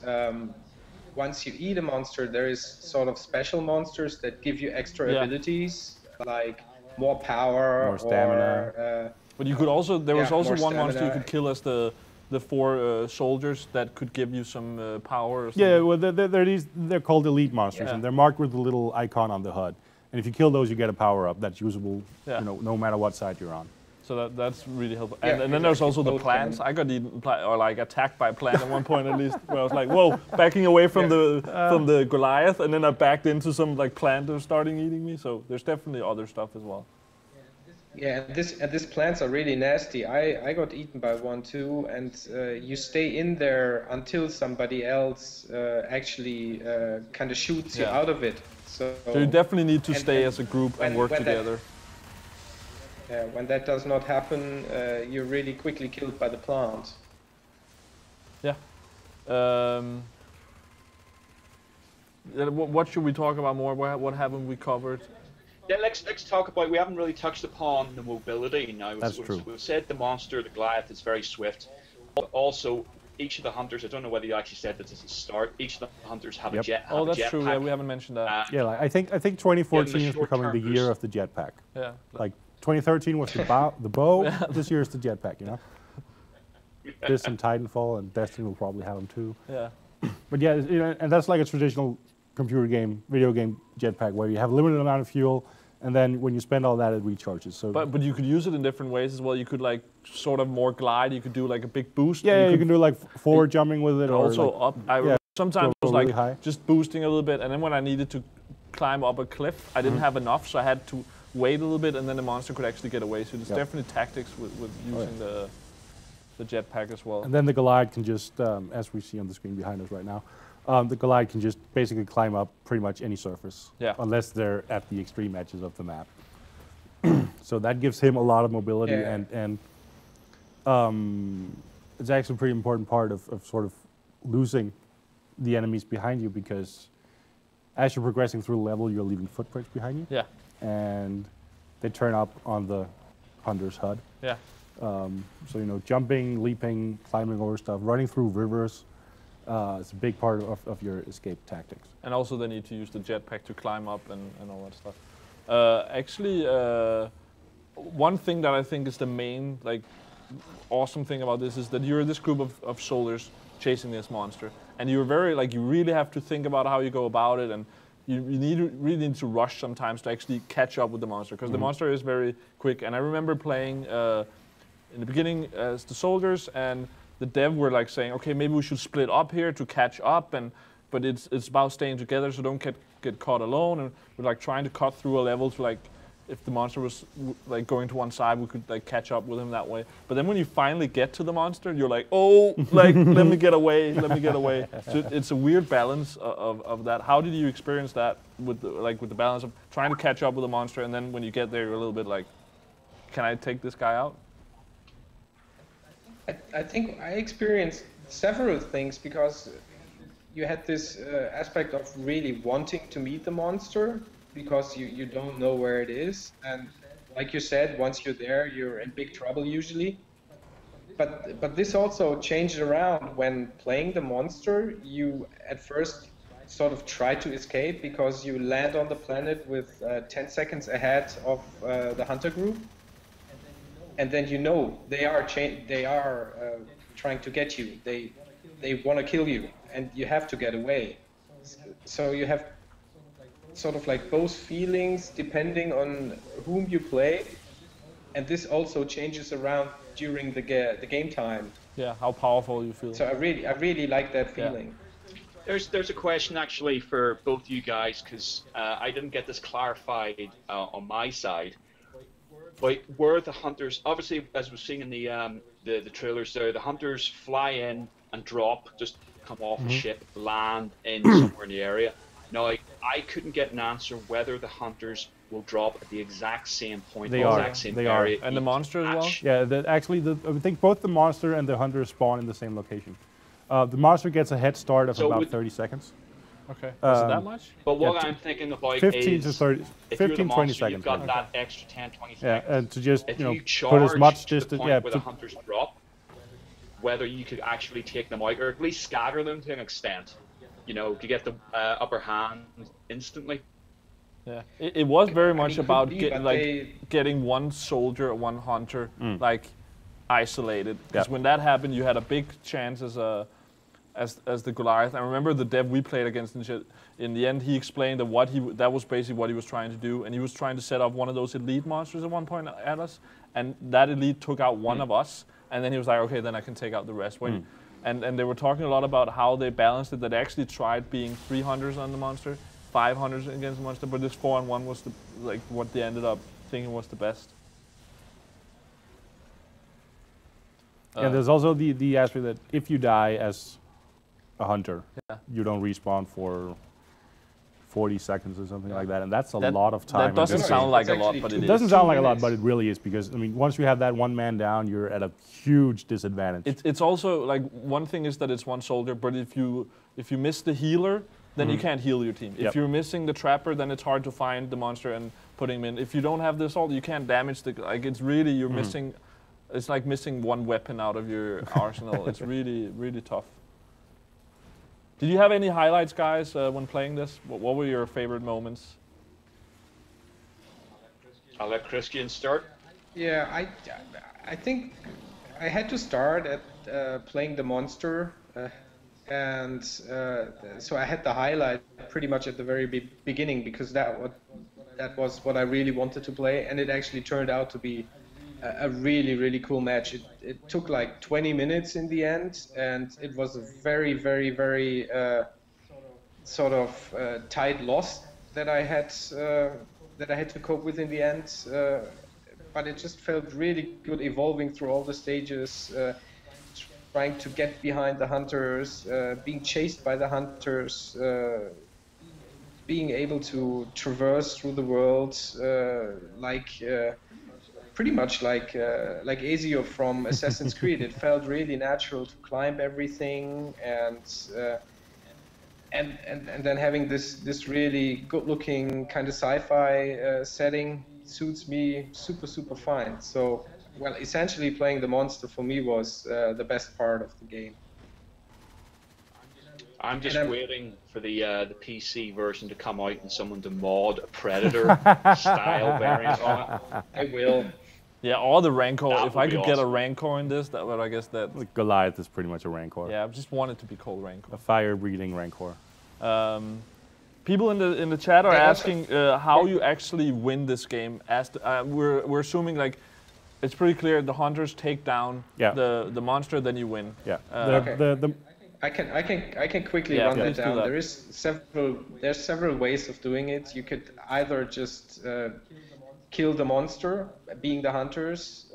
once you eat a monster, there is sort of special monsters that give you extra abilities, like more power, more stamina. or but you could also, there was also one monster you stamina. could kill as the 4 soldiers that could give you some power or something. Yeah, well, they're called elite monsters, and they're marked with a little icon on the HUD. And if you kill those, you get a power up that's usable, no matter what side you're on. So that's really helpful. Yeah, And then there's also the both plants. can. I got eaten or like attacked by a plant at one point at least, where I was like, whoa, backing away from the Goliath, and then I backed into some like plant that was starting eating me. So there's definitely other stuff as well. Yeah, and these plants are really nasty. I got eaten by one too, and you stay in there until somebody else actually kind of shoots you out of it. So you definitely need to stay as a group and work together. When that does not happen, you're really quickly killed by the plant. Yeah. What should we talk about more? What haven't we covered? Yeah, let's talk about. We haven't really touched upon the mobility now. That's true. We've said the monster, the Goliath, is very swift. Also, each of the hunters. I don't know whether you actually said this at the start. Each of the hunters have a jet. Oh, that's true. Jetpack. Yeah, we haven't mentioned that. Yeah, like, I think 2014 is becoming the short-term year boost. of the jetpack. Yeah. Like 2013 was the bow. This year is the jetpack. This and Titanfall and Destiny will probably have them too. Yeah. But yeah, and that's like a traditional computer game, video game jetpack where you have a limited amount of fuel, and then when you spend all that, it recharges. So, but you could use it in different ways as well. You could like sort of more glide. You could do like a big boost. yeah, you can do like forward jumping with it, or also like, up. Sometimes it was really like high. just boosting a little bit, and then when I needed to climb up a cliff, I didn't have enough, so I had to wait a little bit, and then the monster could actually get away. So there's definitely tactics with using the jetpack as well. And then the Goliath can just, as we see on the screen behind us right now, the Goliath can just basically climb up pretty much any surface, unless they're at the extreme edges of the map. So that gives him a lot of mobility, and it's actually a pretty important part of sort of losing the enemies behind you, because as you're progressing through the level, you're leaving footprints behind you. Yeah. And they turn up on the hunter's HUD. Yeah. So jumping, leaping, climbing over stuff, running through rivers. It's a big part of your escape tactics. And also they need to use the jetpack to climb up and all that stuff. Actually, one thing that I think is the main awesome thing about this is that you're this group of soldiers chasing this monster, and you're very you really have to think about how you go about it, and you really need to rush sometimes to actually catch up with the monster, because the monster is very quick. And I remember playing in the beginning as the soldiers, and the dev were saying, okay, maybe we should split up here to catch up, but it's about staying together, so don't get caught alone. And we're trying to cut through a level to if the monster was going to one side, we could catch up with him that way. But then when you finally get to the monster, you're like, oh, let me get away, let me get away. So it's a weird balance of that. How did you experience that with the balance of trying to catch up with the monster, and then when you get there, you're a little bit can I take this guy out? I think I experienced several things, because you had this aspect of really wanting to meet the monster, because you don't know where it is, and like you said, once you're there, you're in big trouble usually. But this also changed around. When playing the monster, you at first sort of try to escape, because you land on the planet with 10 seconds ahead of the hunter group, and then they are trying to get you. They want to kill you, and you have to get away. So you have sort of both feelings depending on whom you play, and this also changes around during the game time. Yeah, how powerful you feel. So I really like that feeling. There's a question actually for both you guys, because I didn't get this clarified on my side. But were the hunters, obviously, as we're seeing in the trailers there, the hunters fly in and drop, just come off a ship, land in somewhere in the area. Now, I couldn't get an answer whether the hunters will drop at the exact same point, They the are. exact same They area. And the monster as well? Yeah, actually, I think both the monster and the hunter spawn in the same location. The monster gets a head start of about 30 seconds. Okay. Was it that much? But what I'm thinking about 15 is, to 30, if you're 15, the 20 monster, seconds. you've got that extra 10, 20 seconds. Yeah, and to just, if you know, you put as much to the distance, point yeah, where the hunters drop, whether you could actually take them out, or at least scatter them to an extent, you know, to get the upper hand instantly. Yeah, it was very much about be, getting one soldier, one hunter, like isolated. Because when that happened, you had a big chance as the Goliath. I remember the dev we played against and shit. In the end, he explained that that was basically what he was trying to do, and he was trying to set up one of those elite monsters at one point at us, and that elite took out one of us, and then he was like, okay, then I can take out the rest. And they were talking a lot about how they balanced it. That they actually tried being 3 hunters on the monster, 5 hunters against the monster, but this 4-on-1 was what they ended up thinking was the best. Yeah, there's also the aspect that if you die as a hunter, you don't respawn for 40 seconds or something like that, and that's a lot of time. That doesn't sound like a lot, but it is. It doesn't sound like a lot, but it really is, because, I mean, once you have that one man down, you're at a huge disadvantage. It's also, like, one thing is that it's one soldier, but if you miss the healer, then you can't heal your team. If you're missing the trapper, then it's hard to find the monster and put him in. If you don't have the assault, you can't damage the, like, it's really, you're missing, it's like missing one weapon out of your arsenal. It's really, really tough. Did you have any highlights, guys, when playing this? What were your favorite moments? I'll let Christian start. Yeah, I think I had to start at playing the monster, and so I had the highlight pretty much at the very beginning, because that was what I really wanted to play, and it actually turned out to be a really, really cool match. It took like 20 minutes in the end, and it was a very, very, very sort of tight loss that I had to cope with in the end. But it just felt really good, evolving through all the stages, trying to get behind the hunters, being chased by the hunters, being able to traverse through the world, pretty much like Ezio from Assassin's Creed. It felt really natural to climb everything, and then having this really good-looking kind of sci-fi setting suits me super fine. So, well, essentially playing the monster for me was the best part of the game. I'm just waiting for the PC version to come out and someone to mod a Predator style variant on it. I will. Yeah, or the Rancor. If I could get a awesome. Rancor in this, that would, I guess that. Goliath is pretty much a Rancor. Yeah, I just want it to be called Rancor. A fire-breathing Rancor. People in the chat are asking how you actually win this game. We're assuming, like, it's pretty clear the hunters take down the monster, then you win. Yeah. I can quickly run that down. There's several ways of doing it. You could either just kill the monster, being the hunters,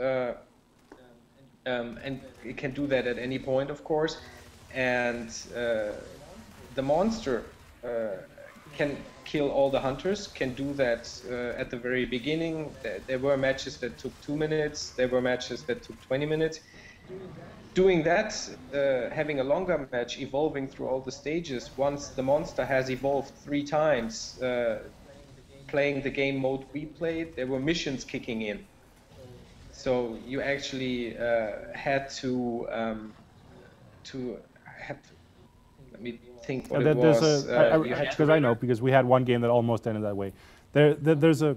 and you can do that at any point, of course. And the monster can kill all the hunters, can do that at the very beginning. There were matches that took 2 minutes, there were matches that took 20 minutes. Doing that, having a longer match, evolving through all the stages, once the monster has evolved 3 times, playing the game mode we played, there were missions kicking in. So you actually had to let me think what it was. Because I know, because we had one game that almost ended that way. There's a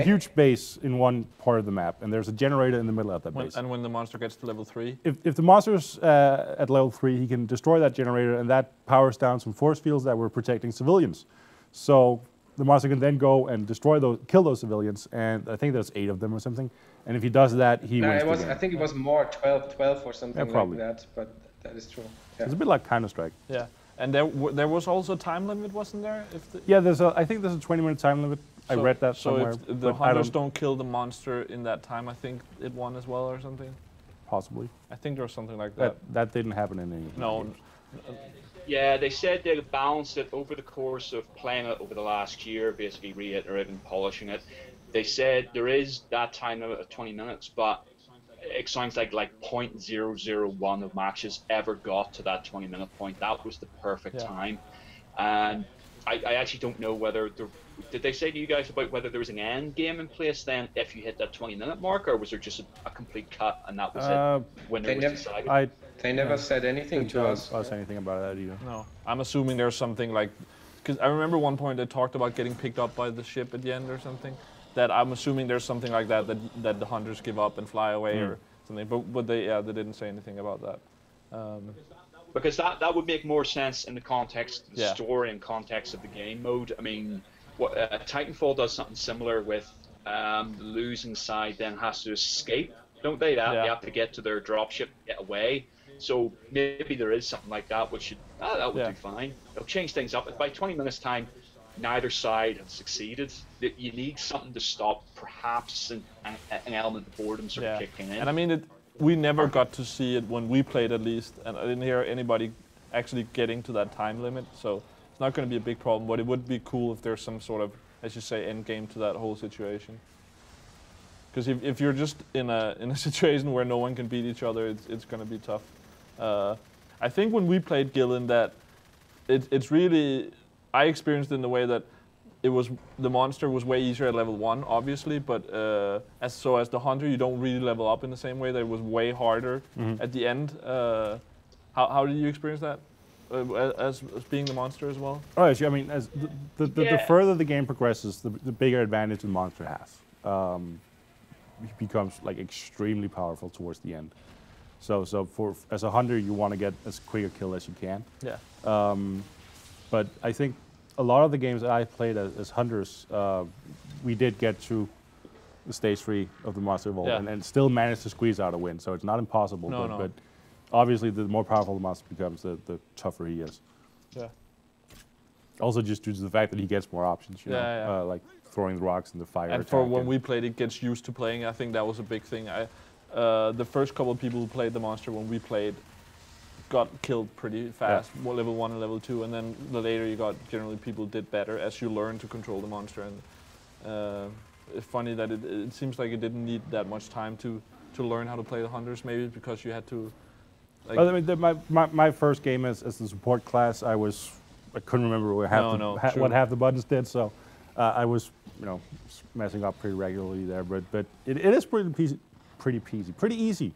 huge base in one part of the map, and there's a generator in the middle of that base. And when the monster gets to level 3? If the monster's at level 3, he can destroy that generator, and that powers down some force fields that were protecting civilians. So the monster can then go and kill those civilians, and I think there's 8 of them or something. And if he does that, he wins the game. I think it was more 12 or something like that, but that is true. Yeah. It's a bit like Counter-Strike. Yeah, and there was also a time limit, wasn't there? Yeah, I think there's a 20-minute time limit. I read that somewhere. So if the hunters don't kill the monster in that time, I think it won as well or something? Possibly. I think there was something like that. That didn't happen in any. No. Yeah, they said they balanced it over the course of playing it over the last year, basically reiterating, polishing it. They said there is that time limit of 20 minutes, but it sounds like 0.001 of matches ever got to that 20-minute point. That was the perfect time. And I actually don't know whether did they say to you guys about whether there was an end game in place then if you hit that 20-minute mark, or was there just a complete cut and that was it when it was decided? They never said anything to us. Anything about that either. No, I'm assuming there's something because I remember one point they talked about getting picked up by the ship at the end or something. That I'm assuming there's something like that the hunters give up and fly away or something. But they didn't say anything about that. Because that would make more sense in the context of the story and context of the game mode. I mean, Titanfall does something similar with the losing side then has to escape, don't they? They have to get to their dropship, get away. So maybe there is something like that, which that would do fine. It'll change things up. By 20 minutes time, neither side has succeeded. You need something to stop, perhaps an element of boredom sort of kicking in. And I mean, we never got to see it when we played, at least, and I didn't hear anybody actually getting to that time limit. So it's not going to be a big problem. But it would be cool if there's some sort of, as you say, end game to that whole situation. Because if you're just in a situation where no one can beat each other, it's going to be tough. I think when we played Gillen, that it's really, I experienced it in the way that the monster was way easier at level 1, obviously, but as the hunter, you don't really level up in the same way. That it was way harder at the end. How did you experience that as being the monster as well? Oh, I mean, as the further the game progresses, the bigger advantage the monster has. He becomes extremely powerful towards the end. So as a hunter, you want to get as quick a kill as you can. Yeah. But I think a lot of the games that I played as hunters, we did get to the stage 3 of the Monster Evolve and still managed to squeeze out a win. So it's not impossible, but obviously the more powerful the monster becomes, the tougher he is. Yeah. Also just due to the fact that he gets more options, you know, like throwing the rocks in the fire. And for when we played, it gets used to playing. I think that was a big thing. The first couple of people who played the monster when we played got killed pretty fast, level 1 and level 2, and then the later you got, generally people did better as you learn to control the monster. And it's funny that it seems like it didn't need that much time to learn how to play the hunters, maybe because you had to. Well, I mean, my first game as the support class, I couldn't remember what half the buttons did, so I was messing up pretty regularly there. But it is pretty easy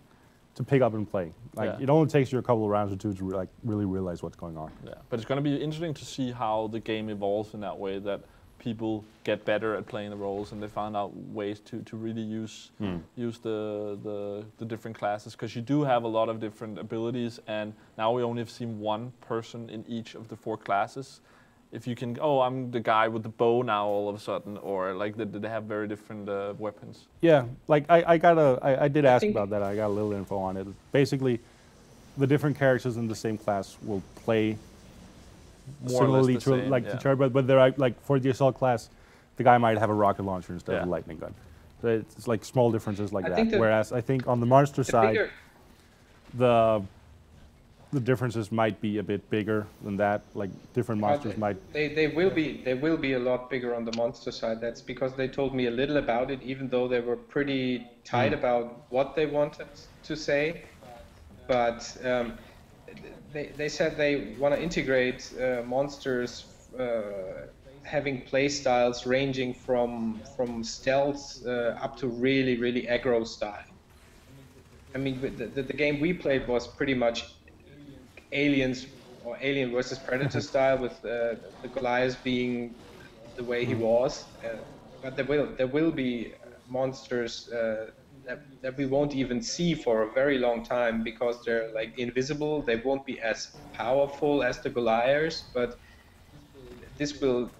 to pick up and play. It only takes you a couple of rounds or two to really realize what's going on. Yeah, but it's going to be interesting to see how the game evolves in that way, that people get better at playing the roles and they found out ways to really use the different classes, because you do have a lot of different abilities, and now we only have seen one person in each of the 4 classes. If you can, I'm the guy with the bow now all of a sudden, or they have very different weapons. Yeah, I did ask about that. I got a little info on it. Basically, the different characters in the same class will play more similarly to each other, but they're for the assault class, the guy might have a rocket launcher instead of a lightning gun. So it's like small differences like that. Whereas I think on the monster side, the differences might be a bit bigger than that. Like different monsters might. They will be a lot bigger on the monster side. That's because they told me a little about it, even though they were pretty tight about what they wanted to say. But they said they want to integrate monsters having play styles ranging from stealth up to really aggro style. I mean, the game we played was pretty much Aliens or Alien versus Predator style, with the Goliath being the way he was. But there will be monsters that we won't even see for a very long time because they're invisible. They won't be as powerful as the Goliaths, but this will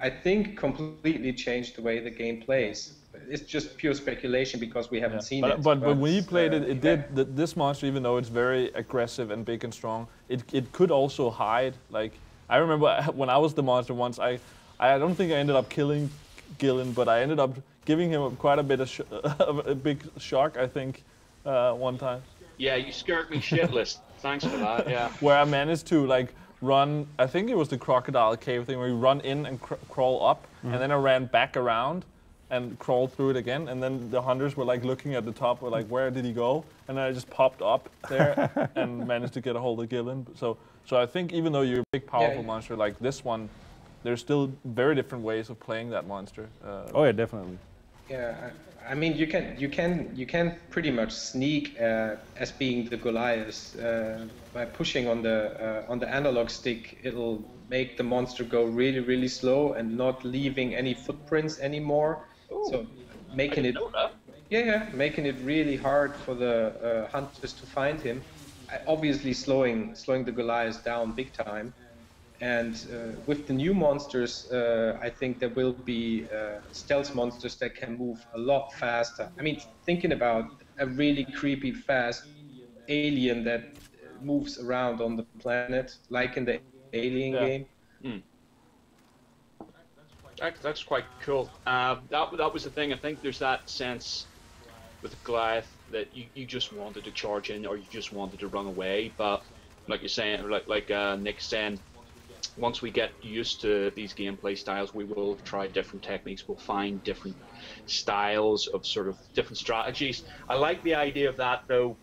I think, completely changed the way the game plays. It's just pure speculation because we haven't seen it. But when we played it, this monster, even though it's very aggressive and big and strong, it could also hide. Like, I remember when I was the monster once, I don't think I ended up killing Gillen, but I ended up giving him quite a bit of a big shock, I think, one time. Yeah, you scared me shitless. Thanks for that, yeah. Where I managed to, like, run, I think it was the crocodile cave thing, where you run in and crawl up, and then I ran back around and crawled through it again, and then the hunters were like looking at the top, were like, where did he go? And then I just popped up there and managed to get a hold of Gillen. So I think even though you're a big, powerful monster like this one, there's still very different ways of playing that monster. Oh yeah, definitely. Yeah, I mean you can pretty much sneak as being the Goliath by pushing on the analog stick. It'll make the monster go really slow and not leaving any footprints anymore. Ooh, so making it making it really hard for the hunters to find him. Obviously slowing the Goliath down big time. And with the new monsters, I think there will be stealth monsters that can move a lot faster. I mean, thinking about a really creepy, fast alien that moves around on the planet, like in the Alien game. Mm. That's quite cool. That was the thing. I think there's that sense with Goliath that you just wanted to charge in or you just wanted to run away. But like you're saying, like Nick's saying, once we get used to these gameplay styles, we will try different techniques. We'll find different styles of sort of different strategies. I like the idea of that though,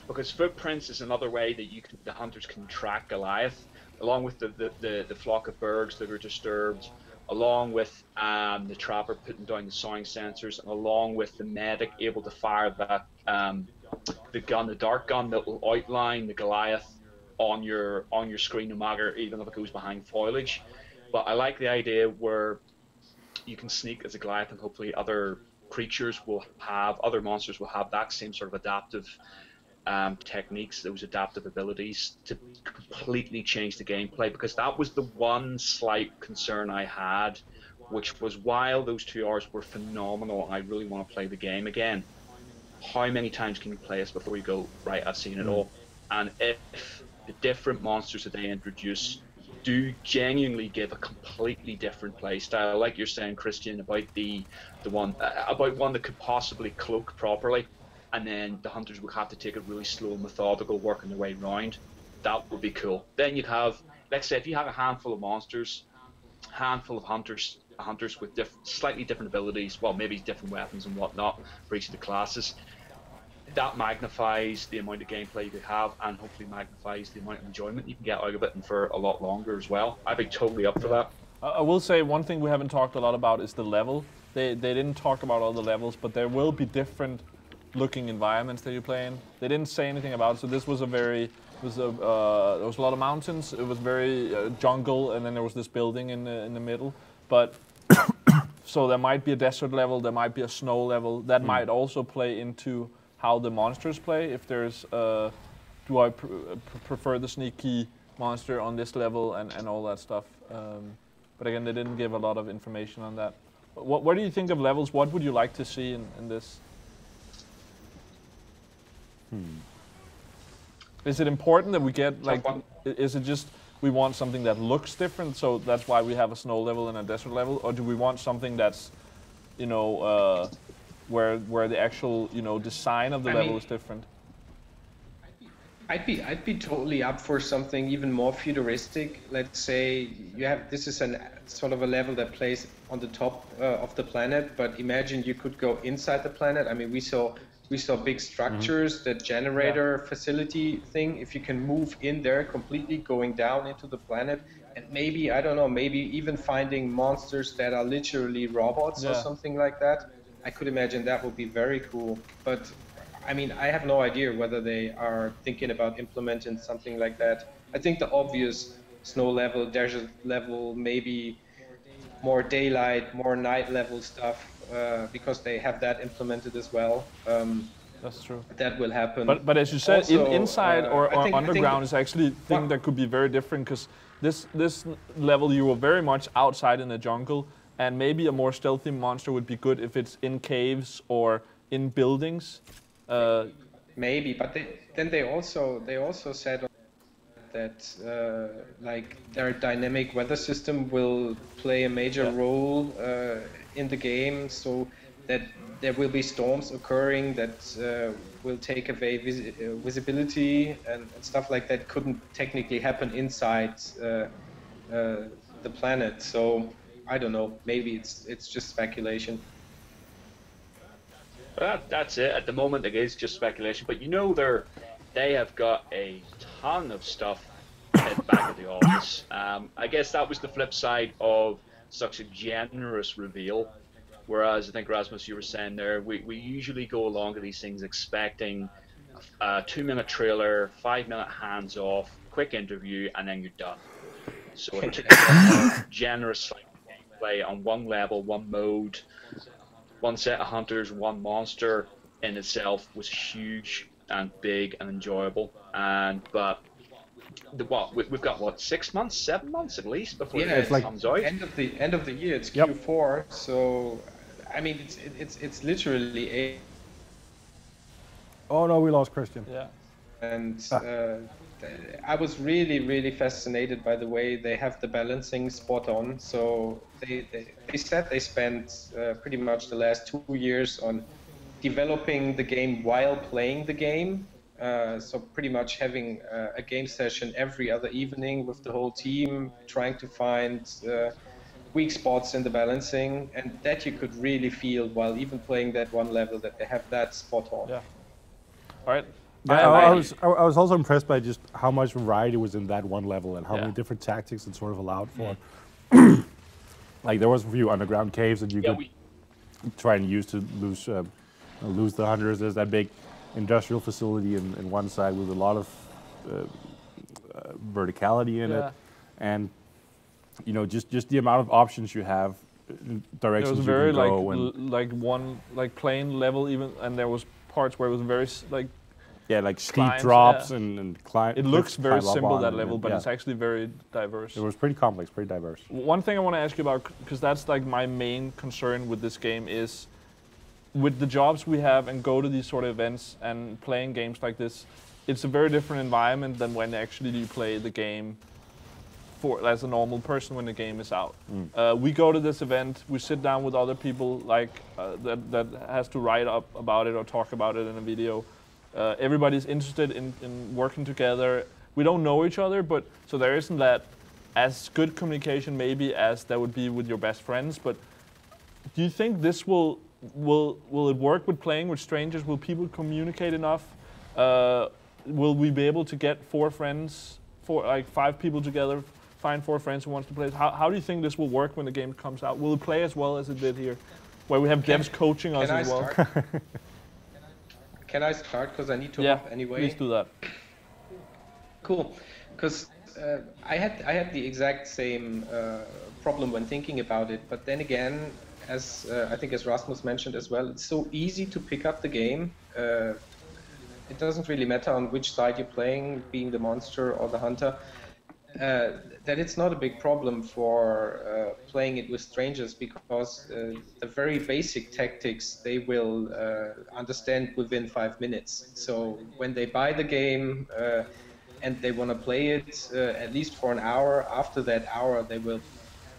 because footprints is another way that the hunters can track Goliath, along with the flock of birds that are disturbed, along with the trapper putting down the sound sensors, and along with the medic able to fire that the dark gun that will outline the Goliath on your screen, no matter even if it goes behind foliage. But I like the idea where you can sneak as a Goliath, and hopefully other monsters will have that same sort of adaptive techniques, those adaptive abilities to completely change the gameplay. Because that was the one slight concern I had, which was while those 2 hours were phenomenal, I really want to play the game again. How many times can you play this before you go, right, I've seen it all? And if the different monsters that they introduce do genuinely give a completely different play style, like you're saying, Christian, about one that could possibly cloak properly, and then the hunters would have to take a really slow, methodical, working their way around. That would be cool. Then you'd have, let's say, if you have a handful of monsters, handful of hunters with slightly different abilities, well, maybe different weapons and whatnot for each of the classes. That magnifies the amount of gameplay you could have, and hopefully magnifies the amount of enjoyment you can get out of it, and for a lot longer as well. I'd be totally up for that. I will say one thing we haven't talked a lot about is the level. They didn't talk about all the levels, but there will be different looking environments that you play in. They didn't say anything about it, so this was there was a lot of mountains. It was very jungle, and then there was this building in the middle. But so there might be a desert level, there might be a snow level. That might also play into how the monsters play. If there's, do I prefer the sneaky monster on this level and all that stuff. But again, they didn't give a lot of information on that. What do you think of levels? What would you like to see in this? Is it important that we get, like, is it just we want something that looks different, so that's why we have a snow level and a desert level, or do we want something that's, you know, where the actual, you know, design of the level is different? I'd be totally up for something even more futuristic. Let's say this is an sort of a level that plays on the top of the planet, but imagine you could go inside the planet. I mean, we saw big structures, the generator facility thing. If you can move in there completely, going down into the planet, and maybe, I don't know, maybe even finding monsters that are literally robots or something like that. I could imagine that would be very cool. But I mean, I have no idea whether they are thinking about implementing something like that. I think the obvious snow level, desert level, maybe more daylight, more night level stuff, because they have that implemented as well. That's true. That will happen. But as you said, also, inside or I think underground is actually a thing that could be very different, because this level you were very much outside in the jungle, and maybe a more stealthy monster would be good if it's in caves or in buildings. Maybe, but then they also said that like their dynamic weather system will play a major role in the game, so that there will be storms occurring that will take away visibility and stuff like that couldn't technically happen inside the planet. So I don't know, maybe it's just speculation. That's it. At the moment, it is just speculation. But you know, they have got a ton of stuff at the back of the office. I guess that was the flip side of such a generous reveal. Whereas I think, Rasmus, you were saying there, we usually go along to these things expecting a 2-minute trailer, 5-minute hands-off, quick interview, and then you're done. So it took a generous gameplay on one level, one mode, one set of hunters, one monster in itself was huge and big and enjoyable. But we've got what, 6 months, 7 months at least before it comes out. End of the year. It's Q4. So I mean, it's literally a. Oh no, we lost Christian. Yeah. And I was really fascinated by the way they have the balancing spot on. So they said they spent pretty much the last 2 years on developing the game while playing the game. So pretty much having a game session every other evening with the whole team, trying to find weak spots in the balancing, and that you could really feel while even playing that one level that they have that spot on. Yeah. All right. Yeah, I was also impressed by just how much variety was in that one level and how many different tactics it sort of allowed for. Like there was a few underground caves that you could try and use to lose the hunters. There's that big industrial facility in one side with a lot of verticality in it, and you know just the amount of options you have, directions it was you very can go. like one plain level even, and there was parts where it was very like steep drops and climb. It looks very simple, that level, but it's actually very diverse. It was pretty complex, pretty diverse. One thing I want to ask you about, because that's like my main concern with this game, is with the jobs we have and go to these sort of events and playing games like this, it's a very different environment than when actually you play the game as a normal person when the game is out. We go to this event, we sit down with other people that has to write up about it or talk about it in a video. Everybody's interested in working together. We don't know each other, but so there isn't that as good communication maybe as there would be with your best friends. But do you think this will it work with playing with strangers? Will people communicate enough? Will we be able to get 4 friends, 5 people together, find 4 friends who wants to play? How do you think this will work when the game comes out? Will it play as well as it did here, where we have devs coaching us as well? Can I start? Because I need to hop anyway. Please do that. Cool. Because I had the exact same problem when thinking about it. But then again, as I think as Rasmus mentioned as well, it's so easy to pick up the game. It doesn't really matter on which side you're playing, being the monster or the hunter. That it's not a big problem for playing it with strangers, because the very basic tactics they will understand within 5 minutes. So when they buy the game and they want to play it at least for an hour, after that hour they will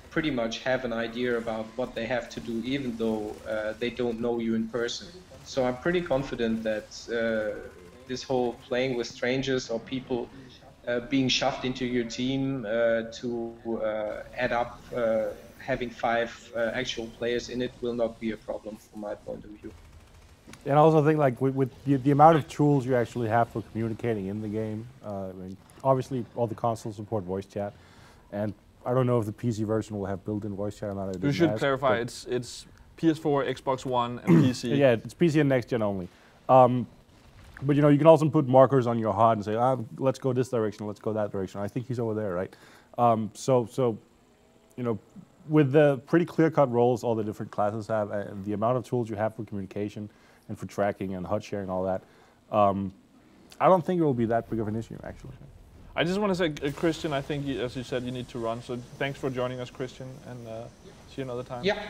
pretty much have an idea about what they have to do, even though they don't know you in person. So I'm pretty confident that this whole playing with strangers or people being shoved into your team to add up having 5 actual players in it will not be a problem from my point of view. And I also think like with the amount of tools you actually have for communicating in the game, I mean, obviously all the consoles support voice chat, and I don't know if the PC version will have built-in voice chat or not. You should clarify, it's PS4, Xbox One, and PC. Yeah, it's PC and next gen only. But you know, you can also put markers on your HUD and say, let's go this direction, let's go that direction. I think he's over there, right? So you know, with the pretty clear-cut roles all the different classes have, and the amount of tools you have for communication and for tracking and HUD sharing, all that, I don't think it will be that big of an issue, actually. I just want to say, Christian, I think, as you said, you need to run. So thanks for joining us, Christian, and see you another time. Yeah,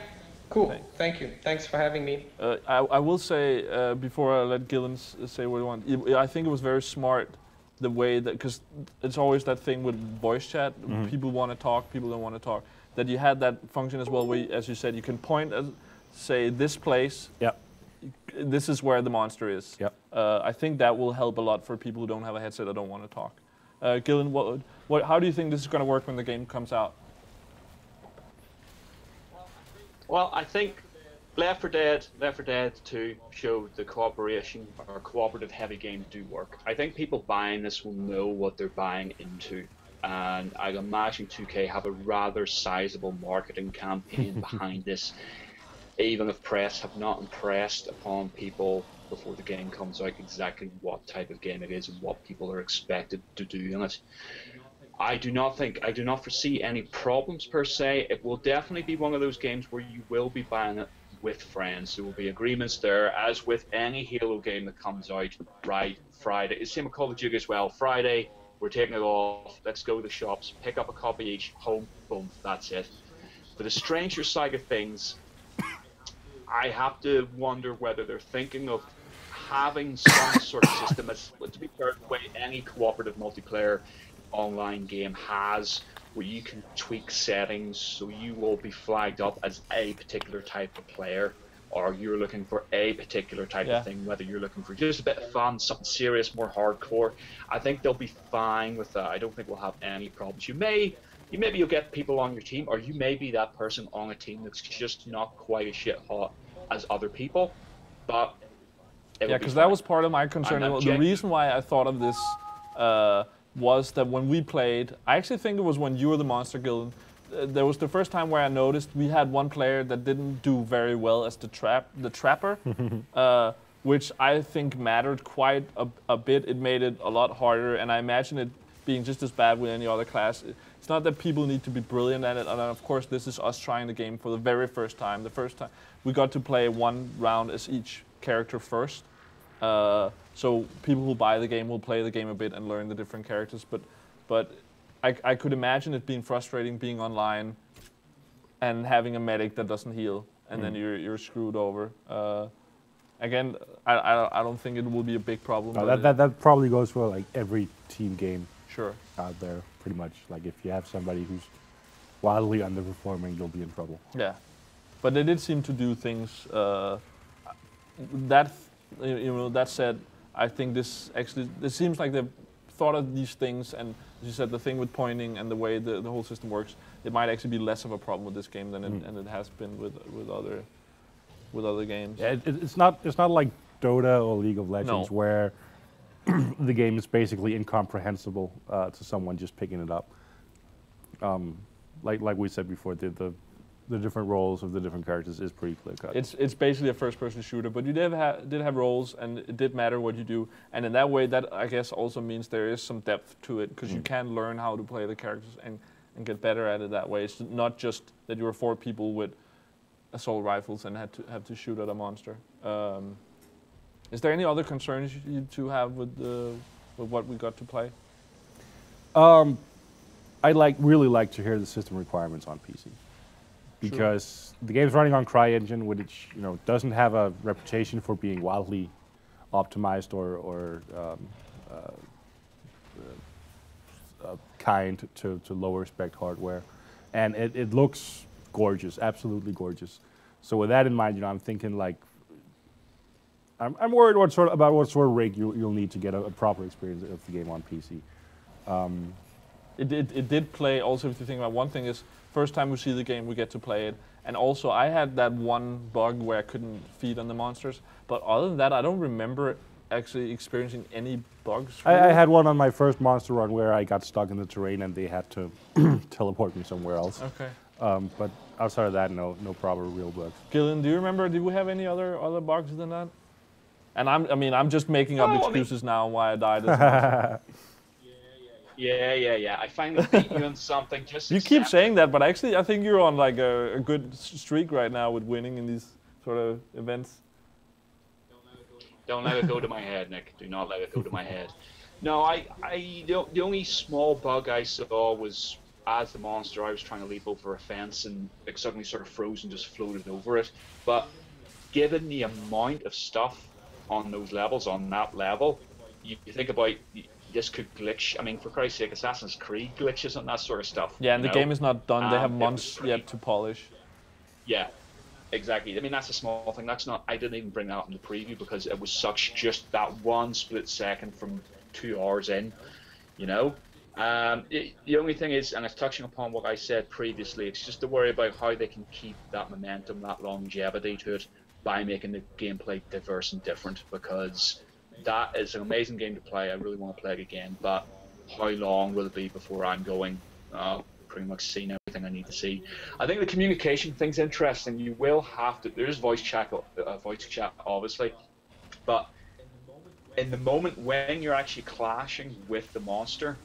cool. Thank you. Thanks for having me. I will say, before I let Gillen say what he wants, I think it was very smart the way that, because it's always that thing with voice chat, people want to talk, people don't want to talk, that you had that function as well where, as you said, you can point and say this place, this is where the monster is. I think that will help a lot for people who don't have a headset or don't want to talk. Gillen, how do you think this is going to work when the game comes out? Well, I think Left 4 Dead 2 showed the cooperation or cooperative heavy games do work. I think people buying this will know what they're buying into, and I imagine 2K have a rather sizable marketing campaign behind this, even if press have not impressed upon people before the game comes out exactly what type of game it is and what people are expected to do in it. I do not foresee any problems per se. It will definitely be one of those games where you will be buying it with friends. There will be agreements there, as with any Halo game that comes out. Right, Friday. It's same with Call of Duty as well. Friday, we're taking it off. Let's go to the shops, pick up a copy each, home, boom, that's it. For the Stranger side of things, I have to wonder whether they're thinking of having some sort of system, as to be fair, the way any cooperative multiplayer online game has, where you can tweak settings so you will be flagged up as a particular type of player, or you're looking for a particular type of thing, whether you're looking for just a bit of fun, something serious, more hardcore. I think they'll be fine with that. I don't think we'll have any problems. Maybe you'll get people on your team, or you may be that person on a team that's just not quite as shit hot as other people, but because that was part of my concern. The reason why I thought of this was that when we played, I actually think it was when you were the monster, Gillen, there was the first time where I noticed we had one player that didn't do very well as the trapper, which I think mattered quite a bit. It made it a lot harder, and I imagine it being just as bad with any other class. It's not that people need to be brilliant at it, and of course this is us trying the game for the very first time. The first time we got to play one round as each character first. So people who buy the game will play the game a bit and learn the different characters, but I could imagine it being frustrating being online and having a medic that doesn't heal, and then you're screwed over. Again, I don't think it will be a big problem. No, that probably goes for like every team game out there, pretty much. Like if you have somebody who's wildly underperforming, you'll be in trouble. Yeah, but they did seem to do things that. That said, I think this seems like they've thought of these things, and as you said, the thing with pointing and the way the whole system works, it might actually be less of a problem with this game than it has been with other games. Yeah, it's not like Dota or League of Legends where the game is basically incomprehensible to someone just picking it up. Like we said before, the different roles of the different characters is pretty clear cut. It's basically a first-person shooter, but you did have roles, and it did matter what you do. And in that way, that I guess also means there is some depth to it, because you can learn how to play the characters and get better at it that way. It's not just that you were 4 people with assault rifles and have to shoot at a monster. Is there any other concerns you two have with what we got to play? I really like to hear the system requirements on PC. Because the game's running on CryEngine, which doesn't have a reputation for being wildly optimized or kind to lower spec hardware, and it looks gorgeous, absolutely gorgeous. So with that in mind, I'm thinking like I'm worried about what sort of rig you'll need to get a proper experience of the game on PC. It did play also. If you think about one thing is, first time we see the game, we get to play it. And also, I had that one bug where I couldn't feed on the monsters. But other than that, I don't remember actually experiencing any bugs. I had one on my first monster run where I got stuck in the terrain and they had to teleport me somewhere else. Okay. But outside of that, no proper real bugs. Gillen, do you remember? Did we have any other bugs than that? And I'm just making up excuses now why I died as a monster. Yeah. I finally beat you on something. Just you keep saying that, but actually, I think you're on like a good streak right now with winning in these sort of events. Don't let it go to my head, Nick. Do not let it go to my head. No, the only small bug I saw was as the monster, I was trying to leap over a fence and it suddenly sort of froze and just floated over it. But given the amount of stuff on those levels, on that level, you think about this could glitch. I mean, for Christ's sake, Assassin's Creed glitches and that sort of stuff. Yeah, and the game is not done. They have It was months pretty- yet to polish. Yeah, exactly. I mean, that's a small thing. That's not. I didn't even bring that up in the preview because it was such just that one split second from 2 hours in. You know, the only thing is, and it's touching upon what I said previously, it's just to worry about how they can keep that momentum, that longevity to it by making the gameplay diverse and different, because that is an amazing game to play. I really want to play it again, but how long will it be before I'm going, pretty much seen everything I need to see? I think the communication thing's interesting. You will have to, there's voice chat obviously, but in the moment when you're actually clashing with the monster,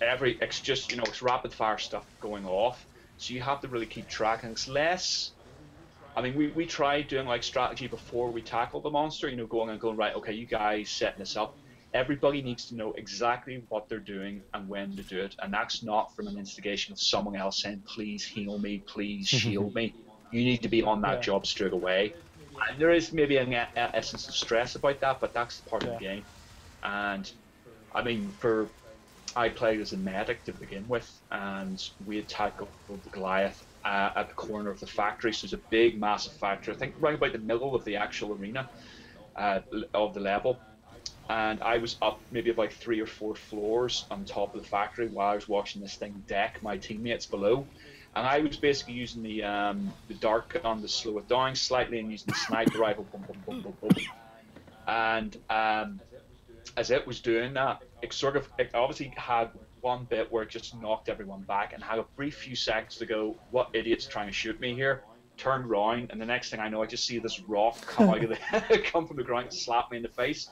it's just, you know, it's rapid fire stuff going off, so you have to really keep track, and it's less. I mean, we tried doing like strategy before we tackle the monster, you know, going, right, okay, you guys setting this up. Everybody needs to know exactly what they're doing and when to do it, and that's not from an instigation of someone else saying, please heal me, please shield me. You need to be on that job straight away. And there is maybe an essence of stress about that, but that's part of the game. And I mean, I played as a medic to begin with, and we had tackled the Goliath at the corner of the factory. So there's a big, massive factory, I think right about the middle of the actual arena of the level. And I was up maybe about 3 or 4 floors on top of the factory while I was watching this thing deck my teammates below. And I was basically using the dart gun to slow it down slightly and using the sniper rifle, boom, boom, boom, boom, boom. And as it was doing that, it obviously had one bit where it just knocked everyone back and had a brief few seconds to go, what idiot's trying to shoot me here? Turned around, and the next thing I know, I just see this rock come out of come from the ground and slap me in the face.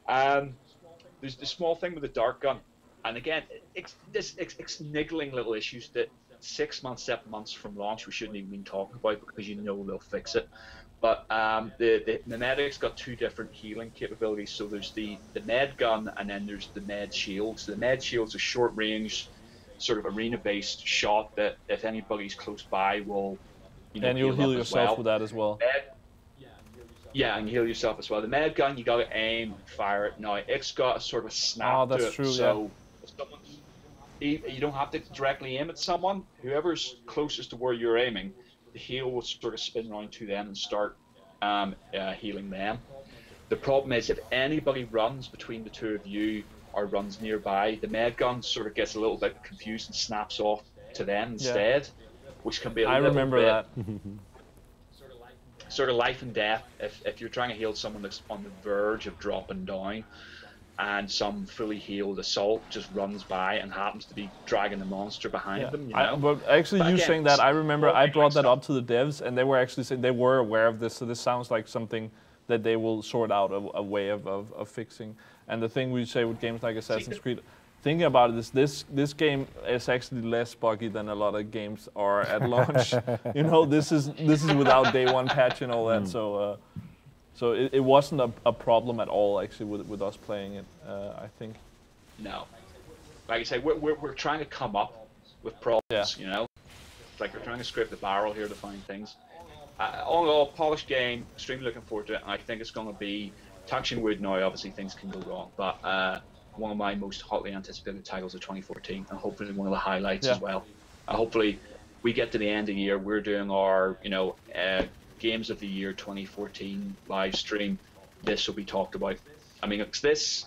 There's the small thing with the dart gun, and again, it's niggling little issues that 6 months, 7 months from launch we shouldn't even be talking about, because you know they'll fix it. But the medic's got 2 different healing capabilities. So there's the med gun, and then there's the med shield. So the med shield's a short range, sort of arena based shot that if anybody's close by will, you know, and you'll heal yourself with that as well. Yeah, and you heal yourself as well. The med gun, you gotta aim, fire it. Now it's got a sort of snap to it. True, so you don't have to directly aim at someone. Whoever's closest to where you're aiming, the heal will sort of spin around to them and start healing them. The problem is, if anybody runs between the 2 of you or runs nearby, the med gun sort of gets a little bit confused and snaps off to them instead, which can be a little bit that. sort of life and death. If you're trying to heal someone that's on the verge of dropping down, and some fully healed assault just runs by and happens to be dragging the monster behind them. You know? But actually, you saying that, I remember I brought that up to the devs, and they were actually saying they were aware of this. So this sounds like something that they will sort out a way of fixing. And the thing we say with games like Assassin's Creed, thinking about it, is this game is actually less buggy than a lot of games are at launch. You know, this is without day 1 patch and all that. So it wasn't a problem at all, actually, with us playing it, I think. No. Like I say, we're trying to come up with problems, you know? Like, we're trying to scrape the barrel here to find things. All in all, polished game, extremely looking forward to it, and I think it's going to be, touching wood now, obviously things can go wrong, but one of my most hotly anticipated titles of 2014, and hopefully one of the highlights as well. Hopefully, we get to the end of the year, we're doing our, you know, Games of the Year 2014 live stream. This will be talked about. I mean, it's this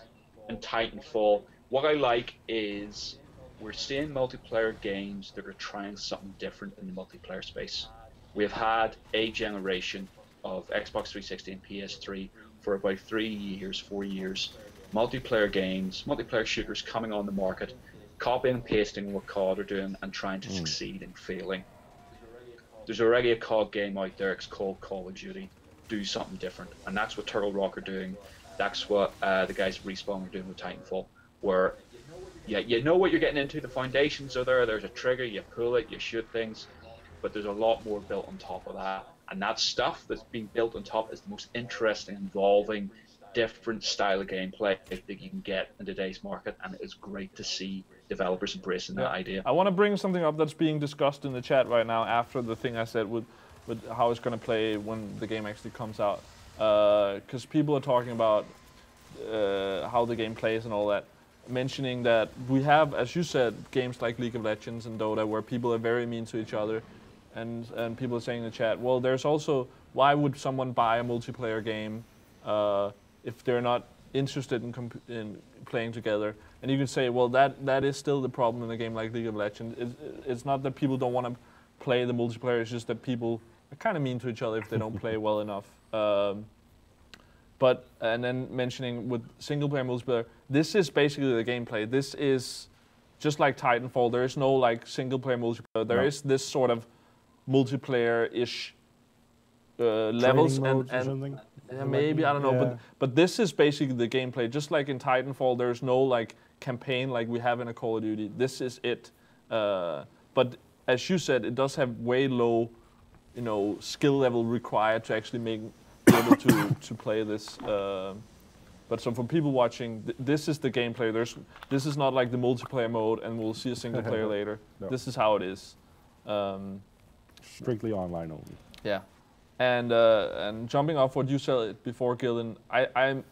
and Titanfall. What I like is we're seeing multiplayer games that are trying something different in the multiplayer space. We've had a generation of Xbox 360 and PS3 for about 3 years, 4 years. Multiplayer games, multiplayer shooters coming on the market, copying and pasting what COD are doing and trying to succeed and failing. There's already a COD game out there, it's called Call of Duty. Do something different. And that's what Turtle Rock are doing. That's what the guys at Respawn are doing with Titanfall. Where, you know what you're getting into, the foundations are there, there's a trigger, you pull it, you shoot things, but there's a lot more built on top of that. And that stuff that's being built on top is the most interesting, involving, different style of gameplay that you can get in today's market, and it's great to see developers embracing that idea. I want to bring something up that's being discussed in the chat right now after the thing I said with how it's going to play when the game actually comes out. Because people are talking about how the game plays and all that, mentioning that we have, as you said, games like League of Legends and Dota where people are very mean to each other, and people are saying in the chat, well, there's also, why would someone buy a multiplayer game if they're not interested in playing together? And you can say, well, that is still the problem in a game like League of Legends. It's not that people don't want to play the multiplayer, it's just that people are kind of mean to each other if they don't play well enough. And then mentioning with single player multiplayer, this is basically the gameplay. This is just like Titanfall. There is no like single player multiplayer. There is this sort of multiplayer-ish levels and maybe, I don't know, but this is basically the gameplay. Just like in Titanfall, there's no like campaign like we have in a Call of Duty. This is it. But as you said, it does have way low, skill level required to actually be able to play this. But so for people watching, this is the gameplay. This is not like the multiplayer mode, and we'll see a single player later. No. This is how it is. Strictly online only. Yeah. And jumping off what you said before, Gillen, I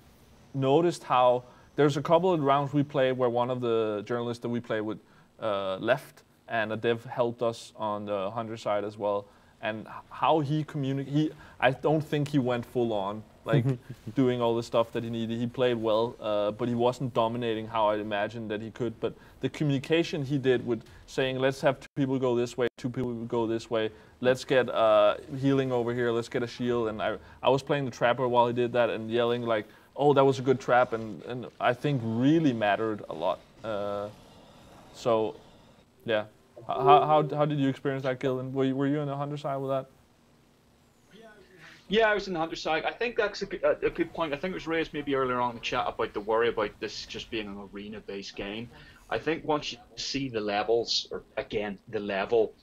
noticed how there's a couple of rounds we played where one of the journalists that we play with left, and a dev helped us on the Hunter side as well. And how he communicated, I don't think he went full on, like doing all the stuff that he needed. He played well, but he wasn't dominating how I imagined that he could. But the communication he did with saying, let's have 2 people go this way, 2 people go this way, let's get healing over here, let's get a shield. And I was playing the Trapper while he did that and yelling like, oh, that was a good trap, and I think really mattered a lot. So, yeah. How did you experience that, Gillen? Were you on the Hunter side with that? Yeah, I was in the Hunter side. I think that's a good point. I think it was raised maybe earlier on in the chat about the worry about this just being an arena-based game. I think once you see the levels, or again, the level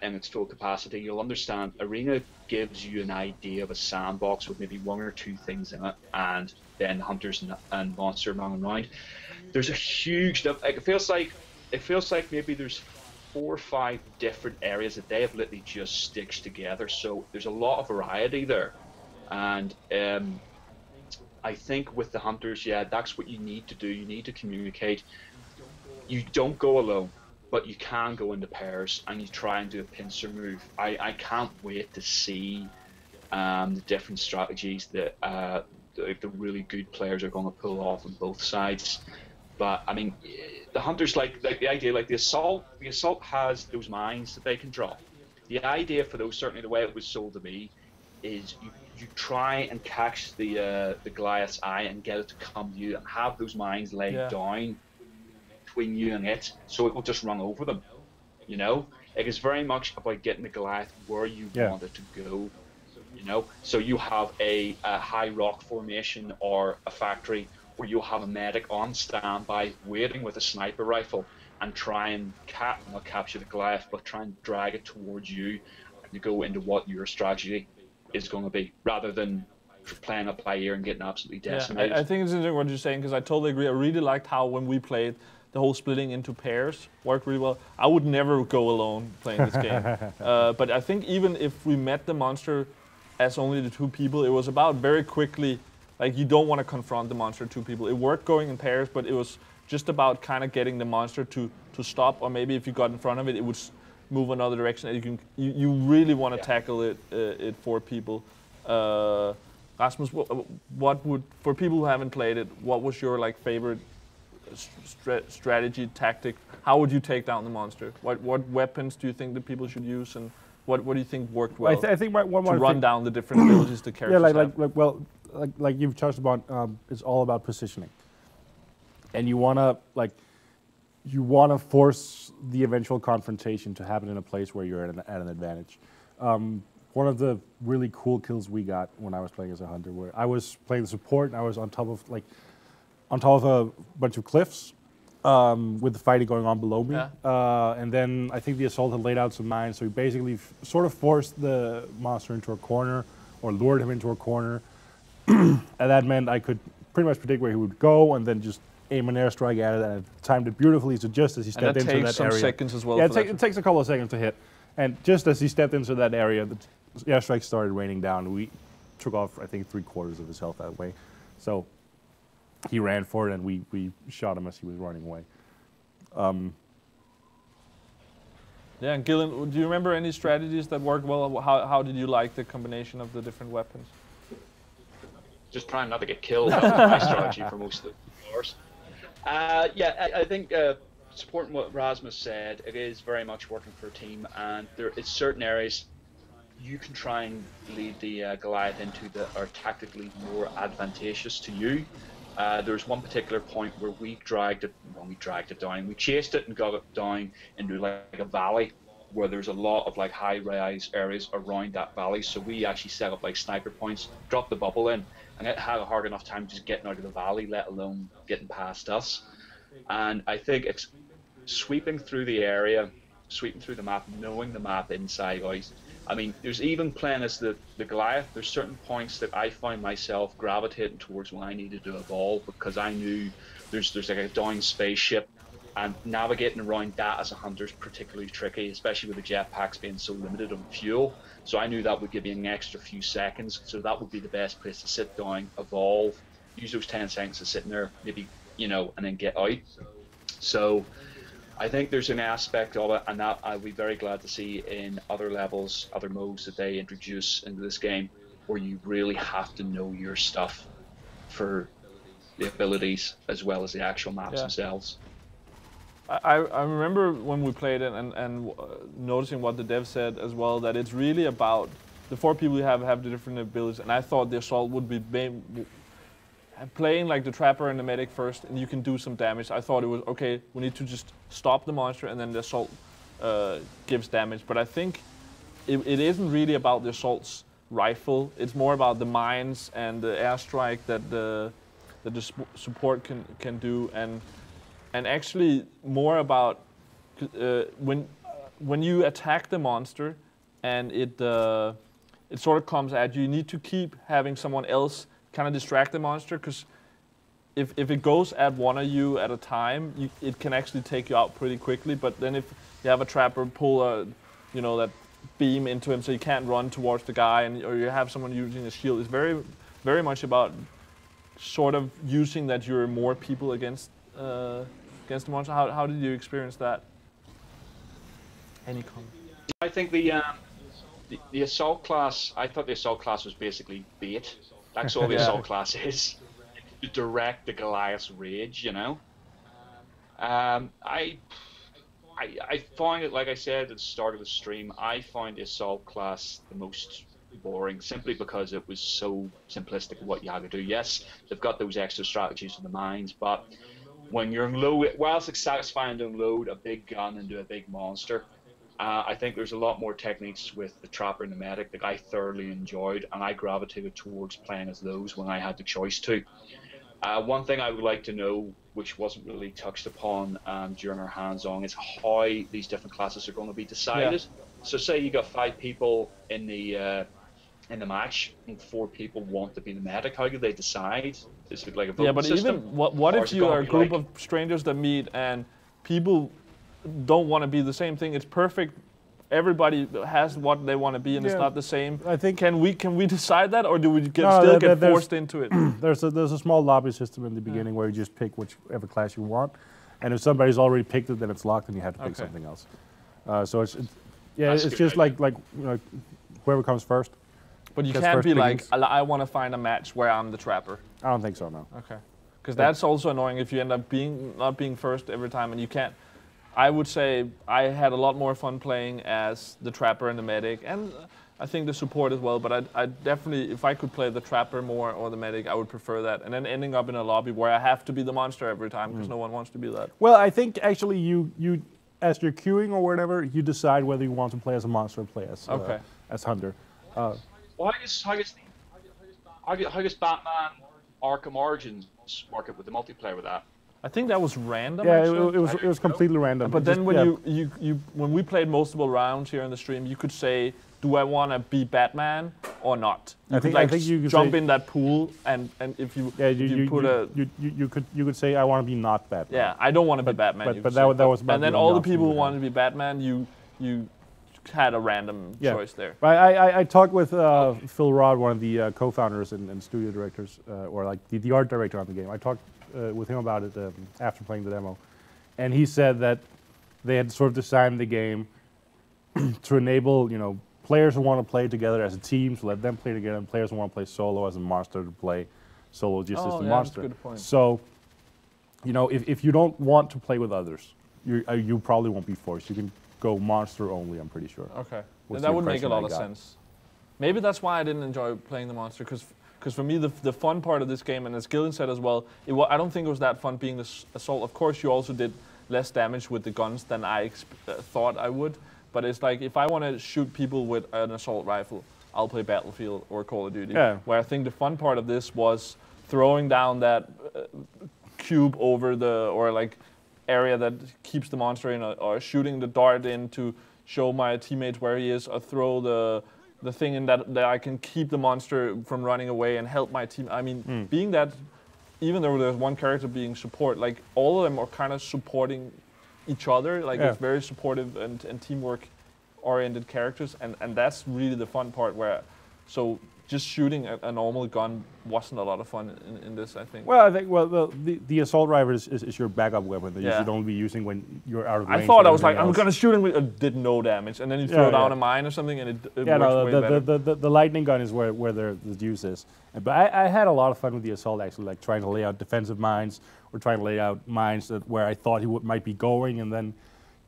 in its full capacity, you'll understand Arena gives you an idea of a sandbox with maybe 1 or 2 things in it, and then Hunters and Monster running around. There's a huge, it feels like maybe there's 4 or 5 different areas that they have literally just stitched together. So there's a lot of variety there, and I think with the Hunters, yeah, that's what you need to do. You need to communicate. You don't go alone, but you can go into pairs and you try and do a pincer move. I can't wait to see the different strategies that the really good players are going to pull off on both sides. But I mean, the Hunters like the idea, like the assault has those mines that they can drop. The idea for those, certainly the way it was sold to me, is you try and catch the Goliath's eye and get it to come to you and have those mines laid down between you and it, so it will just run over them. It is very much about getting the Goliath where you want it to go. So you have a high rock formation or a factory where you'll have a medic on standby waiting with a sniper rifle and try and not capture the Goliath, but try and drag it towards you and you go into what your strategy is going to be, rather than playing up by ear and getting absolutely decimated. I think it's interesting what you're saying, because I totally agree. I really liked how when we played, the whole splitting into pairs worked really well. I would never go alone playing this game. But I think even if we met the monster as only the 2 people, it was about very quickly, like, you don't want to confront the monster 2 people. It worked going in pairs, but it was just about kind of getting the monster to stop, or maybe if you got in front of it, it would move another direction. And you really want to tackle it 4 people. Rasmus, what would, for people who haven't played it, what was your like favorite strategy tactic? How would you take down the monster? What weapons do you think that people should use, and what do you think worked well? I think one to run down the different abilities the characters have? Like you've touched upon, it's all about positioning, and you wanna force the eventual confrontation to happen in a place where you're at an advantage. One of the really cool kills we got when I was playing as a Hunter, where I was playing the support and I was on top of a bunch of cliffs, with the fighting going on below me, and then I think the assault had laid out some mines, so he basically sort of forced the monster into a corner, or lured him into a corner. And that meant I could pretty much predict where he would go, and then just aim an airstrike at it, and it timed it beautifully. So just as he stepped into that area, and that takes some seconds as well. Yeah, it takes a couple of seconds to hit, and just as he stepped into that area, the airstrikes started raining down. We took off, I think, 3/4 of his health that way. So he ran for it, and we shot him as he was running away. Yeah, and Gillen, do you remember any strategies that worked well? How did you like the combination of the different weapons? Just trying not to get killed. That was my strategy for most of the wars. Yeah, I think supporting what Rasmus said, it is very much working for a team, and there is certain areas you can try and lead the Goliath into that are tactically more advantageous to you. There's one particular point where we dragged it down. We chased it and got it down into like a valley where there's a lot of like high-rise areas around that valley. So we actually set up like sniper points, dropped the bubble in, and it had a hard enough time just getting out of the valley, let alone getting past us. And I think it's sweeping through the area, sweeping through the map, knowing the map inside out. I mean, there's even playing as the Goliath, there's certain points that I find myself gravitating towards when I needed to evolve, because I knew there's like a down spaceship, and navigating around that as a hunter is particularly tricky, especially with the jetpacks being so limited on fuel. So I knew that would give me an extra few seconds, so that would be the best place to sit down, evolve, use those 10 seconds of sitting there, maybe, you know, and then get out. So I think there's an aspect of it, and that I'll be very glad to see in other levels, other modes that they introduce into this game, where you really have to know your stuff for the abilities as well as the actual maps themselves. I remember when we played it and noticing what the dev said as well, that it's really about the 4 people you have the different abilities, and I thought the assault would be playing like the trapper and the medic first, and you can do some damage. I thought it was okay, we need to just stop the monster and then the assault gives damage. But I think it isn't really about the assault's rifle, it's more about the mines and the airstrike that the support can do, and actually more about when you attack the monster and it sort of comes at you, you need to keep having someone else kind of distract the monster, because if it goes at one of you at a time, it can actually take you out pretty quickly. But then if you have a trapper pull that beam into him so you can't run towards the guy, or you have someone using a shield, it's very, very much about sort of using that you're more people against the monster. How did you experience that? Any comment? I think the assault class, I thought the assault class was basically bait. That's all the assault class is, to direct the Goliath's rage, you know. I find it, like I said at the start of the stream, I find the assault class the most boring, simply because it was so simplistic of what you had to do. Yes, they've got those extra strategies for the mines, but when you're whilst it's satisfying to unload a big gun into a big monster, I think there's a lot more techniques with the trapper and the medic that I thoroughly enjoyed, and I gravitated towards playing as those when I had the choice to. One thing I would like to know, which wasn't really touched upon during our hands-on, is how these different classes are going to be decided. Yeah. So say you got 5 people in the match, and 4 people want to be the medic. How do they decide? Is it like a voting system? Even what if you are a group of strangers that meet and people don't want to be the same thing? It's perfect. Everybody has what they want to be, and it's not the same. I think can we decide that, or do we still get forced into it? There's a small lobby system in the beginning where you just pick whichever class you want, and if somebody's already picked it, then it's locked, and you have to pick something else. So it's just like whoever comes first. But you can't be like, I want to find a match where I'm the trapper. I don't think so, no. Okay, because that's also annoying if you end up not being first every time, and you can't. I would say I had a lot more fun playing as the trapper and the medic, and I think the support as well, but I definitely, if I could play the trapper more or the medic, I would prefer that. And then ending up in a lobby where I have to be the monster every time, because no one wants to be that. Well, I think actually you as you're queuing or whatever, you decide whether you want to play as a monster or play as hunter. Well, how does Batman Arkham Origins work it with the multiplayer with that? I think that was random. Yeah, actually. it was completely random. But then when when we played multiple rounds here in the stream, you could say, "Do I want to be Batman or not?" You could you could jump in that pool, and if you you could say, "I want to be not Batman." Yeah, I don't want to be Batman. But that was about and then all the people who wanted to be Batman, you had a random choice there. I talked with Phil Rod, one of the co-founders and studio directors, or like the art director on the game. I talked with him about it after playing the demo, and he said that they had sort of designed the game to enable players who want to play together as a team, to let them play together, and players who want to play solo as a monster to play solo just as the monster. That's a good point. So, if you don't want to play with others, you probably won't be forced. You can go monster only, I'm pretty sure. Okay, that would make a lot of sense. Maybe that's why I didn't enjoy playing the monster, because for me the fun part of this game, and as Gillian said as well, I don't think it was that fun being the assault. Of course, you also did less damage with the guns than I thought I would. But it's like, if I want to shoot people with an assault rifle, I'll play Battlefield or Call of Duty. Yeah. Where I think the fun part of this was throwing down that cube over or like area that keeps the monster in, or shooting the dart in to show my teammates where he is, or throw the thing in that I can keep the monster from running away and help my team. I mean, being that, even though there's one character being support, like all of them are kind of supporting each other, like it's very supportive and teamwork oriented characters, and that's really the fun part, where just shooting a normal gun wasn't a lot of fun in this, I think. Well, I think the assault rifle is your backup weapon that you should only be using when you're out of range. I thought I was like, I'm gonna shoot him with did no damage, and then you throw down a mine or something, and it works way better. The lightning gun is where the juice is. But I had a lot of fun with the assault, actually, like trying to lay out defensive mines, or trying to lay out mines where I thought he might be going, and then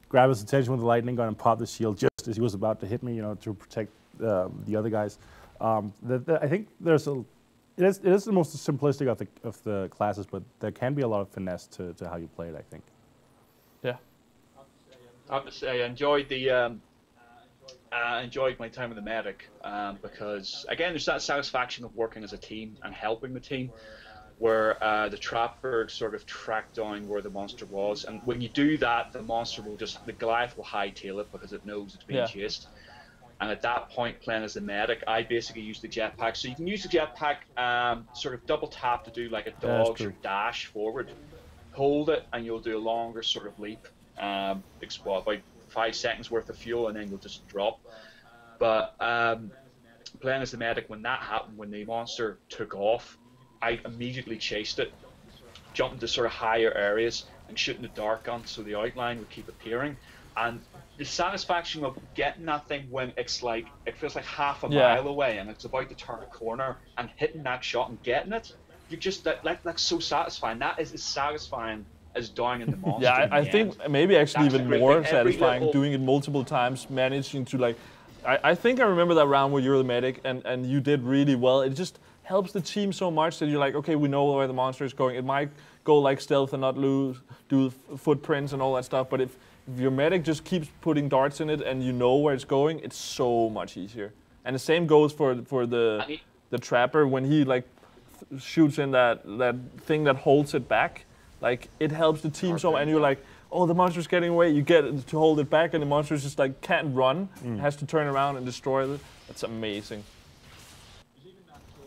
grab his attention with the lightning gun and pop the shield just as he was about to hit me, to protect the other guys. I think it is the most simplistic of the classes, but there can be a lot of finesse to how you play it, I think. Yeah. I have to say, I enjoyed enjoyed my time with the medic, because again, there's that satisfaction of working as a team and helping the team, where the trapper sort of tracked down where the monster was, and when you do that, the Goliath will hightail it because it knows it's being chased. And at that point, playing as the medic, I basically use the jetpack. So you can use the jetpack, sort of double tap to do like a dodge or dash forward. Hold it, and you'll do a longer sort of leap, about 5 seconds worth of fuel, and then you'll just drop. But playing as the medic, when that happened, when the monster took off, I immediately chased it, jumped into sort of higher areas, and shooting the dart gun so the outline would keep appearing. And the satisfaction of getting that thing when it feels like half a mile away and it's about to turn a corner, and hitting that shot and getting it, you're just that's so satisfying. That is as satisfying as dying in the monster. Yeah, I think maybe actually even more satisfying, doing it multiple times, managing to I think I remember that round where you were the medic and you did really well. It just helps the team so much that you're like, okay, we know where the monster is going. It might go like stealth and not do footprints and all that stuff, but if your medic just keeps putting darts in it and you know where it's going, it's so much easier. And the same goes for the trapper, when he shoots in that thing that holds it back. Like, it helps the team so much, and you're like, oh, the monster's getting away. You get it to hold it back, and the monster's just can't run. It has to turn around and destroy it. That's amazing.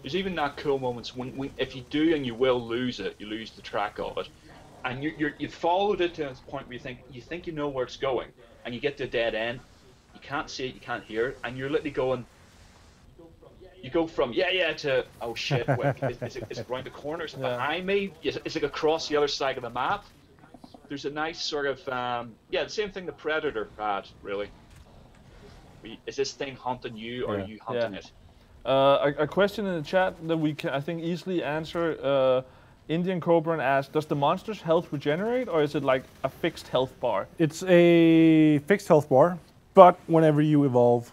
There's even that cool moments when if you do and you will lose it, you lose the track of it. And you've followed it to a point where you think you know where it's going, and you get to a dead end, you can't see it, you can't hear it, and you're literally going. You go from to oh shit, wait, is it around the corner? Is it behind me? Is it across the other side of the map? There's a nice sort of the same thing the Predator had, really. Is this thing hunting you, or are you hunting it? A question in the chat that we can, I think, easily answer. Indian Cobra asked, does the monster's health regenerate, or is it like a fixed health bar? It's a fixed health bar, but whenever you evolve,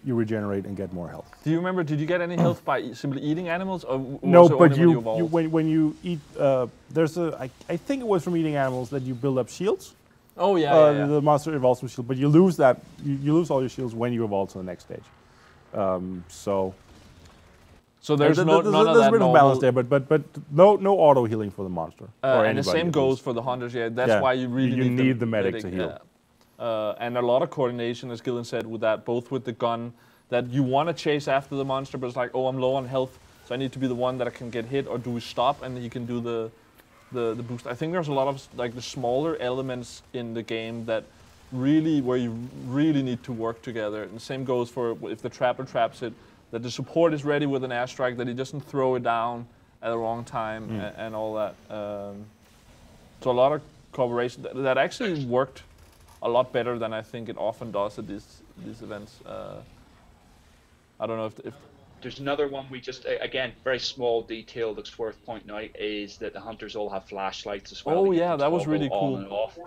you regenerate and get more health. Do you remember, did you get any health by simply eating animals? Or no, but when you eat, I think it was from eating animals that you build up shields. Oh yeah, The monster evolves with shield, but you lose that, you lose all your shields when you evolve to the next stage. So So there's none of that There's a bit of balance normal- there, but no auto healing for the monster. Or and the anybody, same at goes least. for the hunters. Yeah, that's why you really need the medic to heal. And a lot of coordination, as Gillen said, with that, both with the gun, that you want to chase after the monster, but it's like, oh, I'm low on health, so I need to be the one that can get hit, or do we stop and he can do the boost. I think there's a lot of like the smaller elements in the game that really, where you really need to work together. And the same goes for if the trapper traps it, that the support is ready with an airstrike, that he doesn't throw it down at the wrong time and all that. So a lot of cooperation that actually worked a lot better than I think it often does at these events. I don't know if there's another one we just, again, very small detail that's worth pointing out is that the hunters all have flashlights as well. Oh yeah, that was really cool. On and off.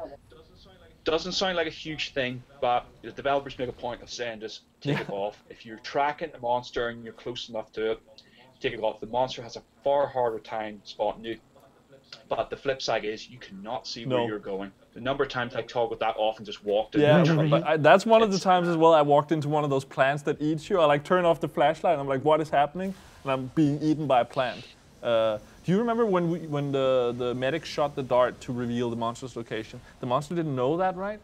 Doesn't sound like a huge thing, but the developers make a point of saying just take it off. If you're tracking the monster and you're close enough to it, take it off. The monster has a far harder time spotting you. But the flip side is you cannot see where you're going. The number of times I toggled that off and just walked in. Yeah, but that's one of the times as well I walked into one of those plants that eats you. I like turn off the flashlight and I'm like, what is happening? And I'm being eaten by a plant. Do you remember when the medic shot the dart to reveal the monster's location? The monster didn't know that, right?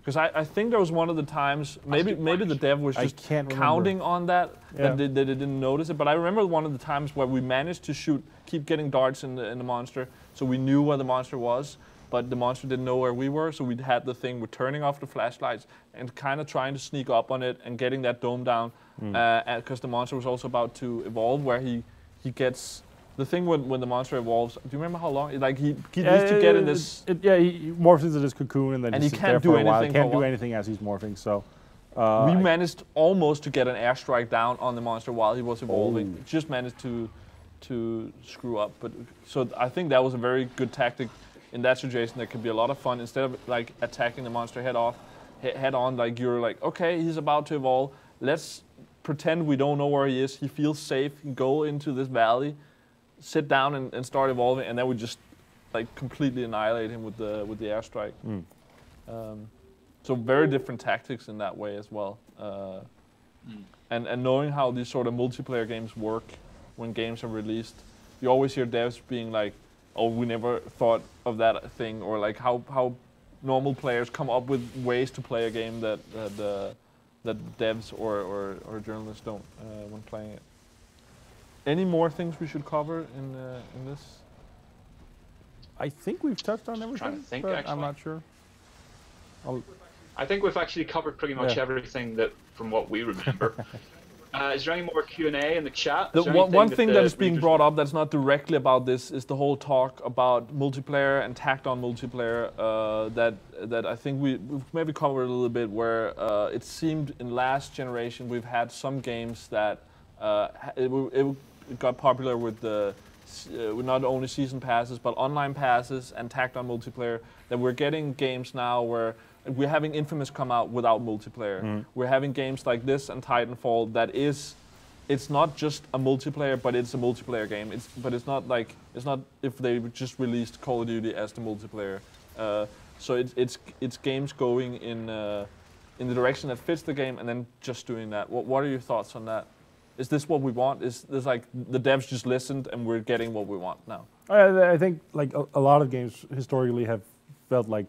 Because I think there was one of the times, maybe the dev was just counting on that, that they didn't notice it. But I remember one of the times where we managed to keep getting darts in the monster, so we knew where the monster was, but the monster didn't know where we were, so we had the thing with turning off the flashlights and kind of trying to sneak up on it and getting that dome down, because the monster was also about to evolve, where he gets... The thing when the monster evolves, do you remember how long? Like he needs to get in this. He morphs into this cocoon and then he sits there for a while. He can't do anything as he's morphing. So we managed almost to get an airstrike down on the monster while he was evolving. Just managed to screw up. But so I think that was a very good tactic in that situation. That could be a lot of fun instead of like attacking the monster head on. Like you're like, okay, he's about to evolve. Let's pretend we don't know where he is. He feels safe. Go into this valley. Sit down and start evolving, and then we just like completely annihilate him with the airstrike. So very different tactics in that way as well. And knowing how these sort of multiplayer games work when games are released, you always hear devs being like, "Oh, we never thought of that thing," or like how normal players come up with ways to play a game that devs or journalists don't when playing it. Any more things we should cover in this? I think we've touched on everything, Trying to think, but actually. I'm not sure. I think we've actually covered pretty much everything that from what we remember. Is there any more Q&A in the chat? One thing that is being brought up that's not directly about this is the whole talk about multiplayer and tacked on multiplayer that I think we've maybe covered a little bit, where it seemed in last generation we've had some games that it got popular with with not only season passes but online passes and tacked on multiplayer, that we're getting games now where we're having Infamous come out without multiplayer. We're having games like this and Titanfall that it's not just a multiplayer, but it's a multiplayer game. It's not if they just released Call of Duty as the multiplayer. So it's games going in the direction that fits the game and then just doing that. What are your thoughts on that? Is this what we want? Is this like the devs just listened and we're getting what we want now? I think like a lot of games historically have felt like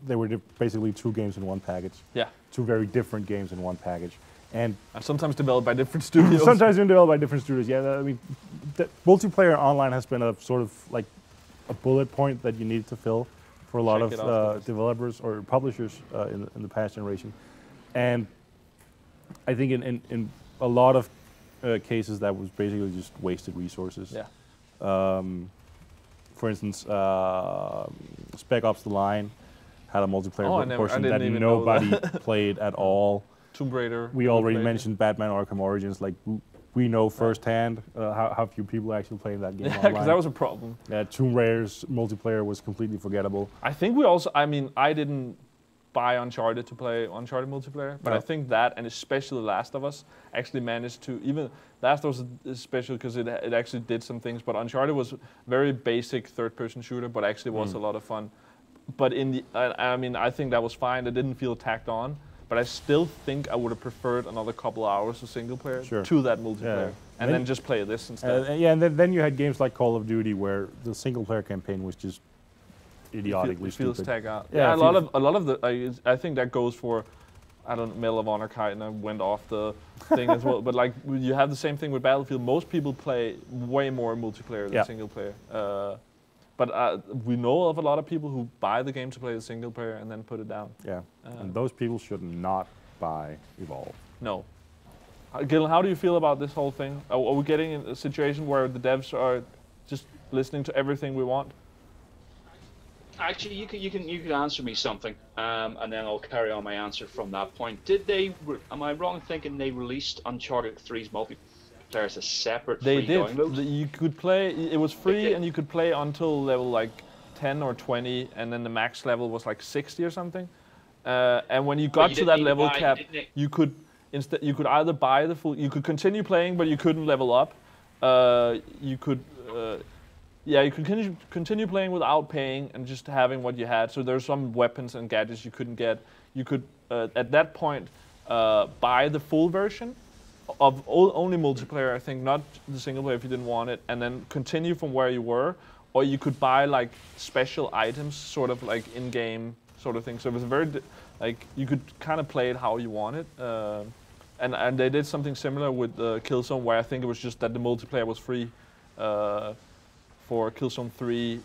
they were basically two games in one package. Yeah. Two very different games in one package. And sometimes developed by different studios. Sometimes even developed by different studios, yeah. I mean, multiplayer online has been a sort of like a bullet point that you need to fill for a lot of developers or publishers in the past generation. And I think in a lot of cases that was basically just wasted resources. Yeah. For instance, Spec Ops: The Line had a multiplayer portion that nobody played at all. Tomb Raider. We already mentioned Batman Arkham Origins. Like we know firsthand how few people actually playing that game online. Yeah, because that was a problem. Tomb Raider's multiplayer was completely forgettable. I think we also, I didn't buy Uncharted to play Uncharted multiplayer, but I think that, and especially Last of Us, actually managed to, even Last of Us is special because it actually did some things, but Uncharted was very basic third-person shooter, but actually was a lot of fun. But I think that was fine. It didn't feel tacked on. But but I still think I would have preferred another couple hours of single player to that multiplayer, and then just play this instead. And then you had games like Call of Duty where the single player campaign was just idiotically it feels stupid. tag out. Yeah, a lot of the I think that goes for. I don't Medal of Honor kind of went off the thing as well, but like you have the same thing with Battlefield. Most people play way more multiplayer than single player. But we know of a lot of people who buy the game to play the single player and then put it down. Yeah, and those people should not buy Evolve. No. Gil, how do you feel about this whole thing? Are we getting in a situation where the devs are just listening to everything we want? Actually, you can answer me something, and then I'll carry on my answer from that point. Did they? Am I wrong in thinking they released Uncharted 3's multiplayer as a separate free download? You could play. It was free, and you could play until level like 10 or 20, and then the max level was like 60 or something. And when you got to that level cap, you could either buy the full. You could continue playing, but you couldn't level up. You could. You could continue playing without paying and just having what you had. So there's some weapons and gadgets you couldn't get. You could, at that point, buy the full version of only multiplayer, I think, not the single player if you didn't want it, and then continue from where you were. Or you could buy like special items, sort of like in-game sort of thing. So it was very, you could kind of play it how you wanted. And they did something similar with Killzone, where I think it was just that the multiplayer was free. For Killzone 3,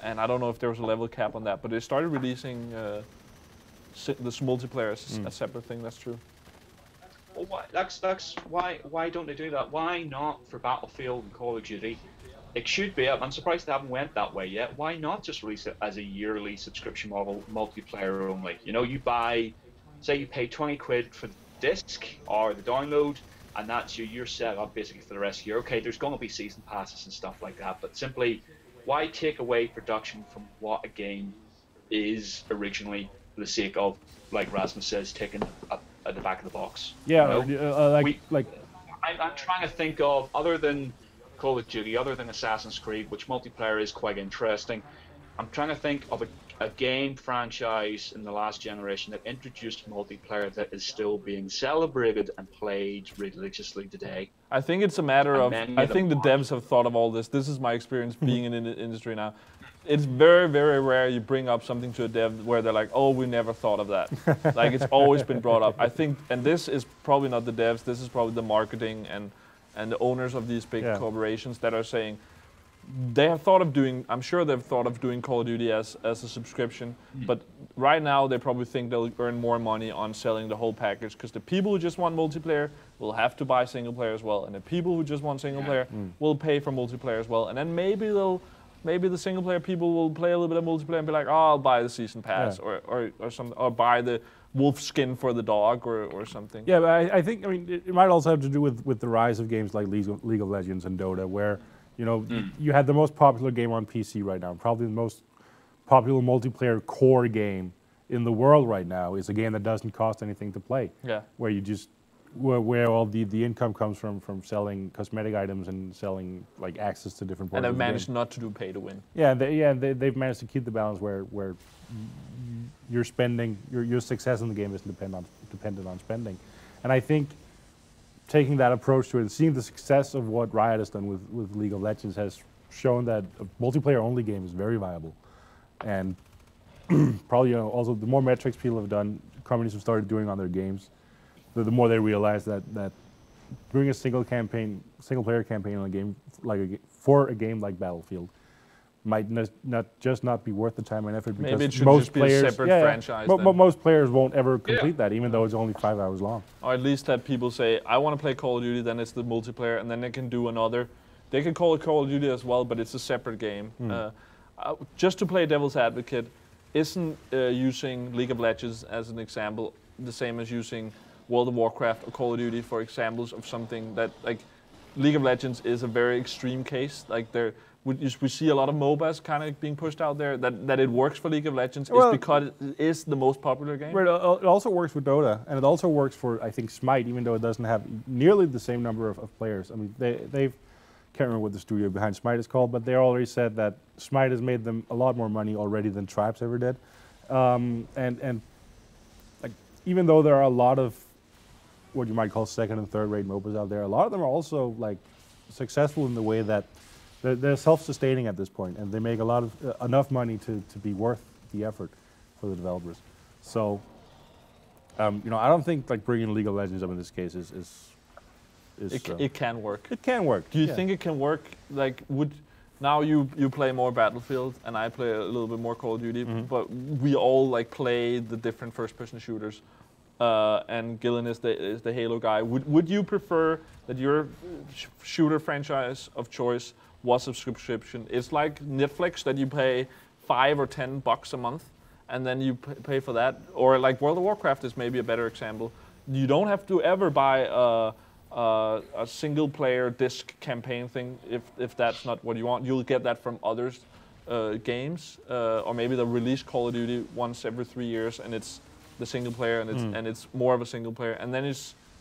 and I don't know if there was a level cap on that, but they started releasing this multiplayer as a separate thing. That's true. Well, that's why don't they do that? Why not for Battlefield and Call of Duty? It should be. I'm surprised they haven't went that way yet. Why not just release it as a yearly subscription model, multiplayer only? You know, you buy, say you pay 20 quid for the disc or the download. And that's you're set up basically for the rest of the year. Okay, there's going to be season passes and stuff like that, but simply, why take away production from what a game is originally for the sake of, like Rasmus says, taking at the back of the box? Yeah, you know? I'm trying to think of, other than Call of Duty, other than Assassin's Creed, which multiplayer is quite interesting, I'm trying to think of a game franchise in the last generation that introduced multiplayer that is still being celebrated and played religiously today. I think it's a matter of, I think the devs have thought of all this. This is my experience being in the industry now. It's very, very rare you bring up something to a dev where they're like, oh, we never thought of that. Like, it's always been brought up. I think, and this is probably not the devs, this is probably the marketing and the owners of these big corporations that are saying, they have thought of doing, I'm sure they've thought of doing Call of Duty as a subscription, but right now they probably think they'll earn more money on selling the whole package, because the people who just want multiplayer will have to buy single player as well, and the people who just want single player will pay for multiplayer as well, and then maybe the single player people will play a little bit of multiplayer and be like, oh, I'll buy the season pass or something, or buy the wolf skin for the dog or something. Yeah, but I think, I mean, it might also have to do with the rise of games like League of Legends and Dota, where you know, you had the most popular game on PC right now. Probably the most popular multiplayer core game in the world right now is a game that doesn't cost anything to play. Yeah. Where you just, where all the income comes from selling cosmetic items and selling like access to different parts. And they've managed not to do pay to win. Yeah, they've managed to keep the balance where your spending, your success in the game is dependent on spending, and I think taking that approach to it and seeing the success of what Riot has done with League of Legends has shown that a multiplayer-only game is very viable. And probably, you know, also the more metrics people have done, companies have started doing on their games, the more they realize that doing a single-player campaign on a game for a game like Battlefield might not be worth the time and effort, because maybe it should most just players, be a separate franchise. Most players won't ever complete that, even though it's only 5 hours long. Or at least that people say, I want to play Call of Duty, then it's the multiplayer, and then they can do another. They can call it Call of Duty as well, but it's a separate game. Just to play devil's advocate, isn't using League of Legends as an example the same as using World of Warcraft or Call of Duty for examples of something that, like, League of Legends is a very extreme case. Like, we see a lot of MOBAs kind of being pushed out there. That it works for League of Legends is because it is the most popular game. It also works for Dota, and it also works for, I think, Smite, even though it doesn't have nearly the same number of players. I mean, they've can't remember what the studio behind Smite is called, but they already said that Smite has made them a lot more money already than Tribes ever did. And like, even though there are a lot of what you might call second and third rate MOBAs out there, a lot of them are also like successful in the way that they're self-sustaining at this point, and they make a lot of enough money to be worth the effort for the developers. So, you know, I don't think like bringing League of Legends up in this case is it can work. It can work. Do you think it can work? Like, now you play more Battlefield and I play a little bit more Call of Duty, but we all like play the different first-person shooters. And Gillen is the Halo guy. Would you prefer that your shooter franchise of choice was a subscription? It's like Netflix, that you pay $5 or $10 a month, and then you pay for that. Or like World of Warcraft is maybe a better example. You don't have to ever buy a single-player disc campaign thing if that's not what you want. You'll get that from others games, or maybe they'll release Call of Duty once every 3 years, and it's the single player, and it's more of a single player, and then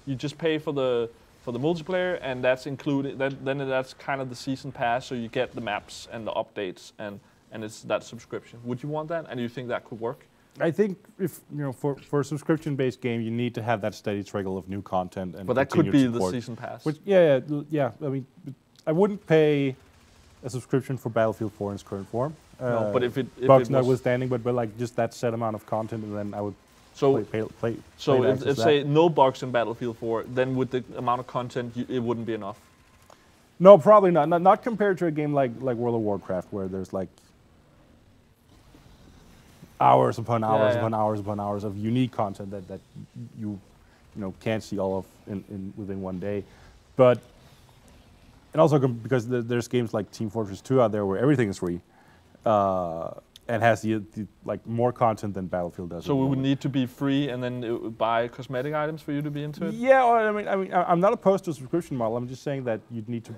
you just pay for the multiplayer, and that's included. Then that's kind of the season pass, so you get the maps and the updates, and it's that subscription. Would you want that? And do you think that could work? I think if you know, for a subscription-based game, you need to have that steady trickle of new content and. But that could be the season pass. Which, yeah. I mean, I wouldn't pay a subscription for Battlefield 4 in its current form. No, but if bugs notwithstanding, but like just that set amount of content, and then I would. Play if say no bugs in Battlefield 4, then with the amount of content, it wouldn't be enough. No, probably not. Not compared to a game like World of Warcraft, where there's like hours upon hours upon hours upon hours of unique content that you can't see all of within one day. But and also because there's games like Team Fortress 2 out there where everything is free. And has the like more content than Battlefield does. So we would need to be free and then buy cosmetic items for you to be into it? Yeah, I mean, I'm not opposed to a subscription model. I'm just saying that you'd need to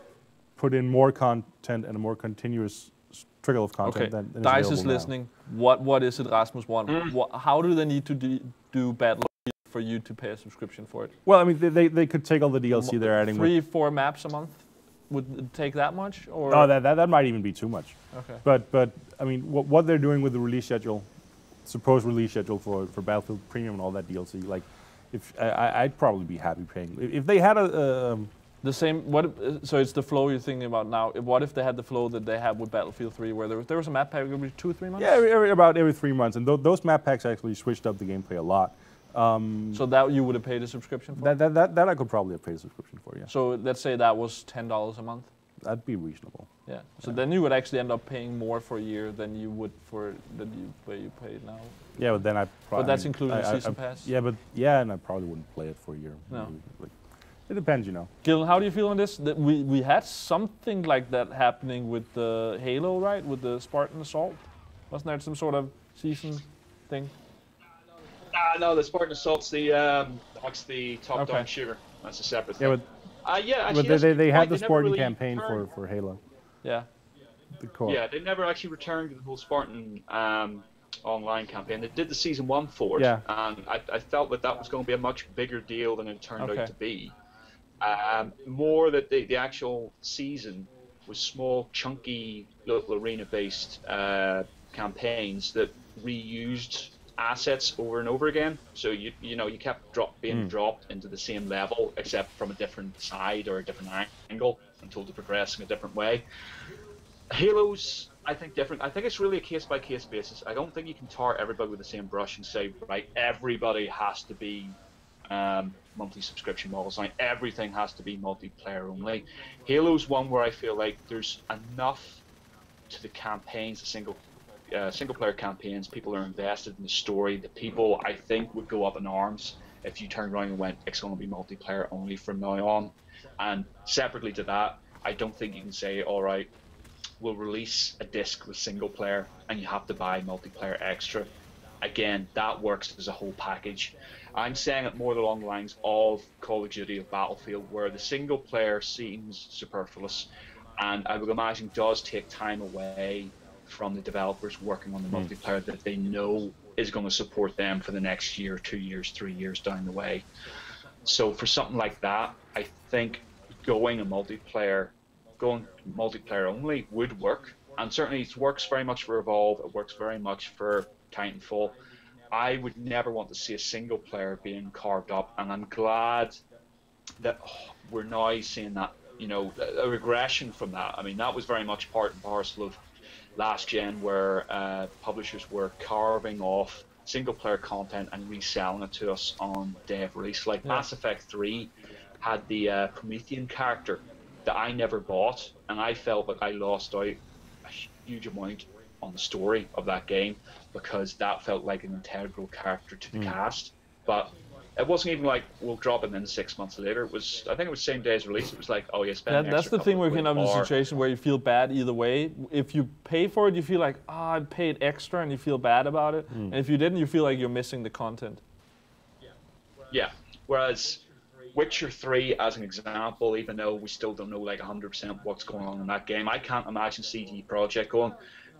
put in more content and a more continuous trickle of content than is DICE is listening. What is it Rasmus want? How do they need to do Battlefield for you to pay a subscription for it? Well, I mean, they could take all the DLC they're adding. 3-4 maps a month? Would it take that much? Or no, that might even be too much. Okay. But I mean, what they're doing with the release schedule, supposed release schedule for Battlefield Premium and all that DLC, like, if I'd probably be happy paying. If they had the same. So it's the flow you're thinking about now. What if they had the flow that they have with Battlefield 3, where there was a map pack every 2 or 3 months? Yeah, about every 3 months, and those map packs actually switched up the gameplay a lot. So that you would have paid a subscription for? That I could probably have paid a subscription for, yeah. So let's say that was $10 a month? That'd be reasonable. Yeah. So then you would actually end up paying more for a year than you would for where you pay now. Yeah, but then I probably. But that's including the season pass? Yeah, and I probably wouldn't play it for a year. No. Like, it depends, you know. Gil, how do you feel on this? We had something like that happening with the Halo, right? With the Spartan Assault? Wasn't there some sort of season thing? No, the Spartan Assault's the top-down shooter. That's a separate thing. But they had the Spartan campaign for Halo. Yeah. Yeah, they never actually returned to the whole Spartan online campaign. They did the season 1 for it, and I felt that was going to be a much bigger deal than it turned out to be. More that the actual season was small, chunky, local arena-based campaigns that reused assets over and over again, so you kept being dropped into the same level, except from a different side or a different angle, and told to progress in a different way. Halo's, I think, different. I think it's really a case-by-case basis. I don't think you can tar everybody with the same brush and say, right, everybody has to be monthly subscription models. Like, everything has to be multiplayer only. Halo's one where I feel like there's enough to the campaigns, the single-player campaigns. People are invested in the story. The people, I think, would go up in arms if you turned around and went, it's going to be multiplayer only from now on. And separately to that, I don't think you can say, all right, we'll release a disc with single player and you have to buy multiplayer extra. Again, that works as a whole package. I'm saying it more along the lines of Call of Duty, of Battlefield, where the single player seems superfluous, and I would imagine does take time away from the developers working on the multiplayer that they know is going to support them for the next year, 2 years, 3 years down the way. So for something like that, I think going multiplayer only would work, and certainly it works very much for Evolve. It works very much for Titanfall. I would never want to see a single player being carved up, and I'm glad that we're now seeing that, you know, a regression from that. I mean, that was very much part and parcel of last gen, where publishers were carving off single player content and reselling it to us on day of release. Like Mass Effect 3 had the Promethean character that I never bought, and I felt like I lost out a huge amount on the story of that game, because that felt like an integral character to the cast. But it wasn't even like we'll drop it in 6 months later. It was, I think it was same day as release. It was like, oh, you spend. That's the thing where you can have a situation where you feel bad either way. If you pay for it, you feel like, I paid extra, and you feel bad about it. And if you didn't, you feel like you're missing the content. Yeah. Whereas Witcher 3, as an example, even though we still don't know like 100% what's going on in that game, I can't imagine CD Projekt going,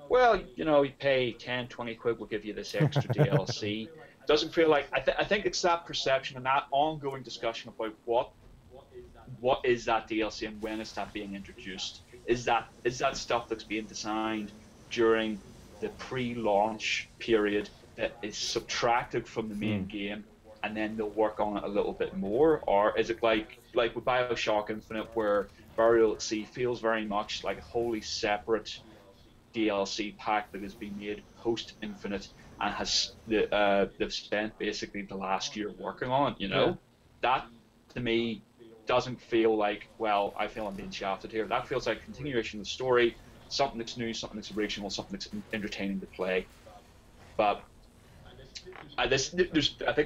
well, you know, you pay 10, 20 quid, we'll give you this extra DLC. Doesn't feel like, I think it's that perception and that ongoing discussion about what is that DLC and when is that being introduced? Is that stuff that's being designed during the pre-launch period that is subtracted from the main game, and then they'll work on it a little bit more? Or is it like with BioShock Infinite, where Burial at Sea feels very much like a wholly separate DLC pack that has been made post Infinite, and has they've spent basically the last year working on it, you know? That to me doesn't feel like, well, I feel I'm being shafted here. That feels like a continuation of the story, something that's new, something that's original, something that's entertaining to play. But I think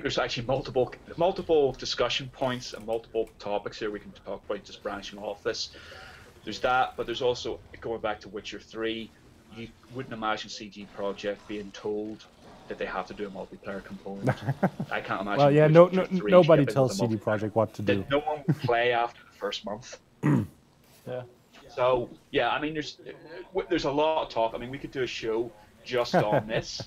there's actually multiple discussion points and multiple topics here we can talk about, just branching off this. There's that, but there's also, going back to Witcher 3, you wouldn't imagine CD Projekt being told that they have to do a multiplayer component. I can't imagine. Well, yeah, nobody tells CD Projekt what to do. No one would play after the first month. Yeah. So yeah, I mean, there's a lot of talk. I mean, we could do a show just on this,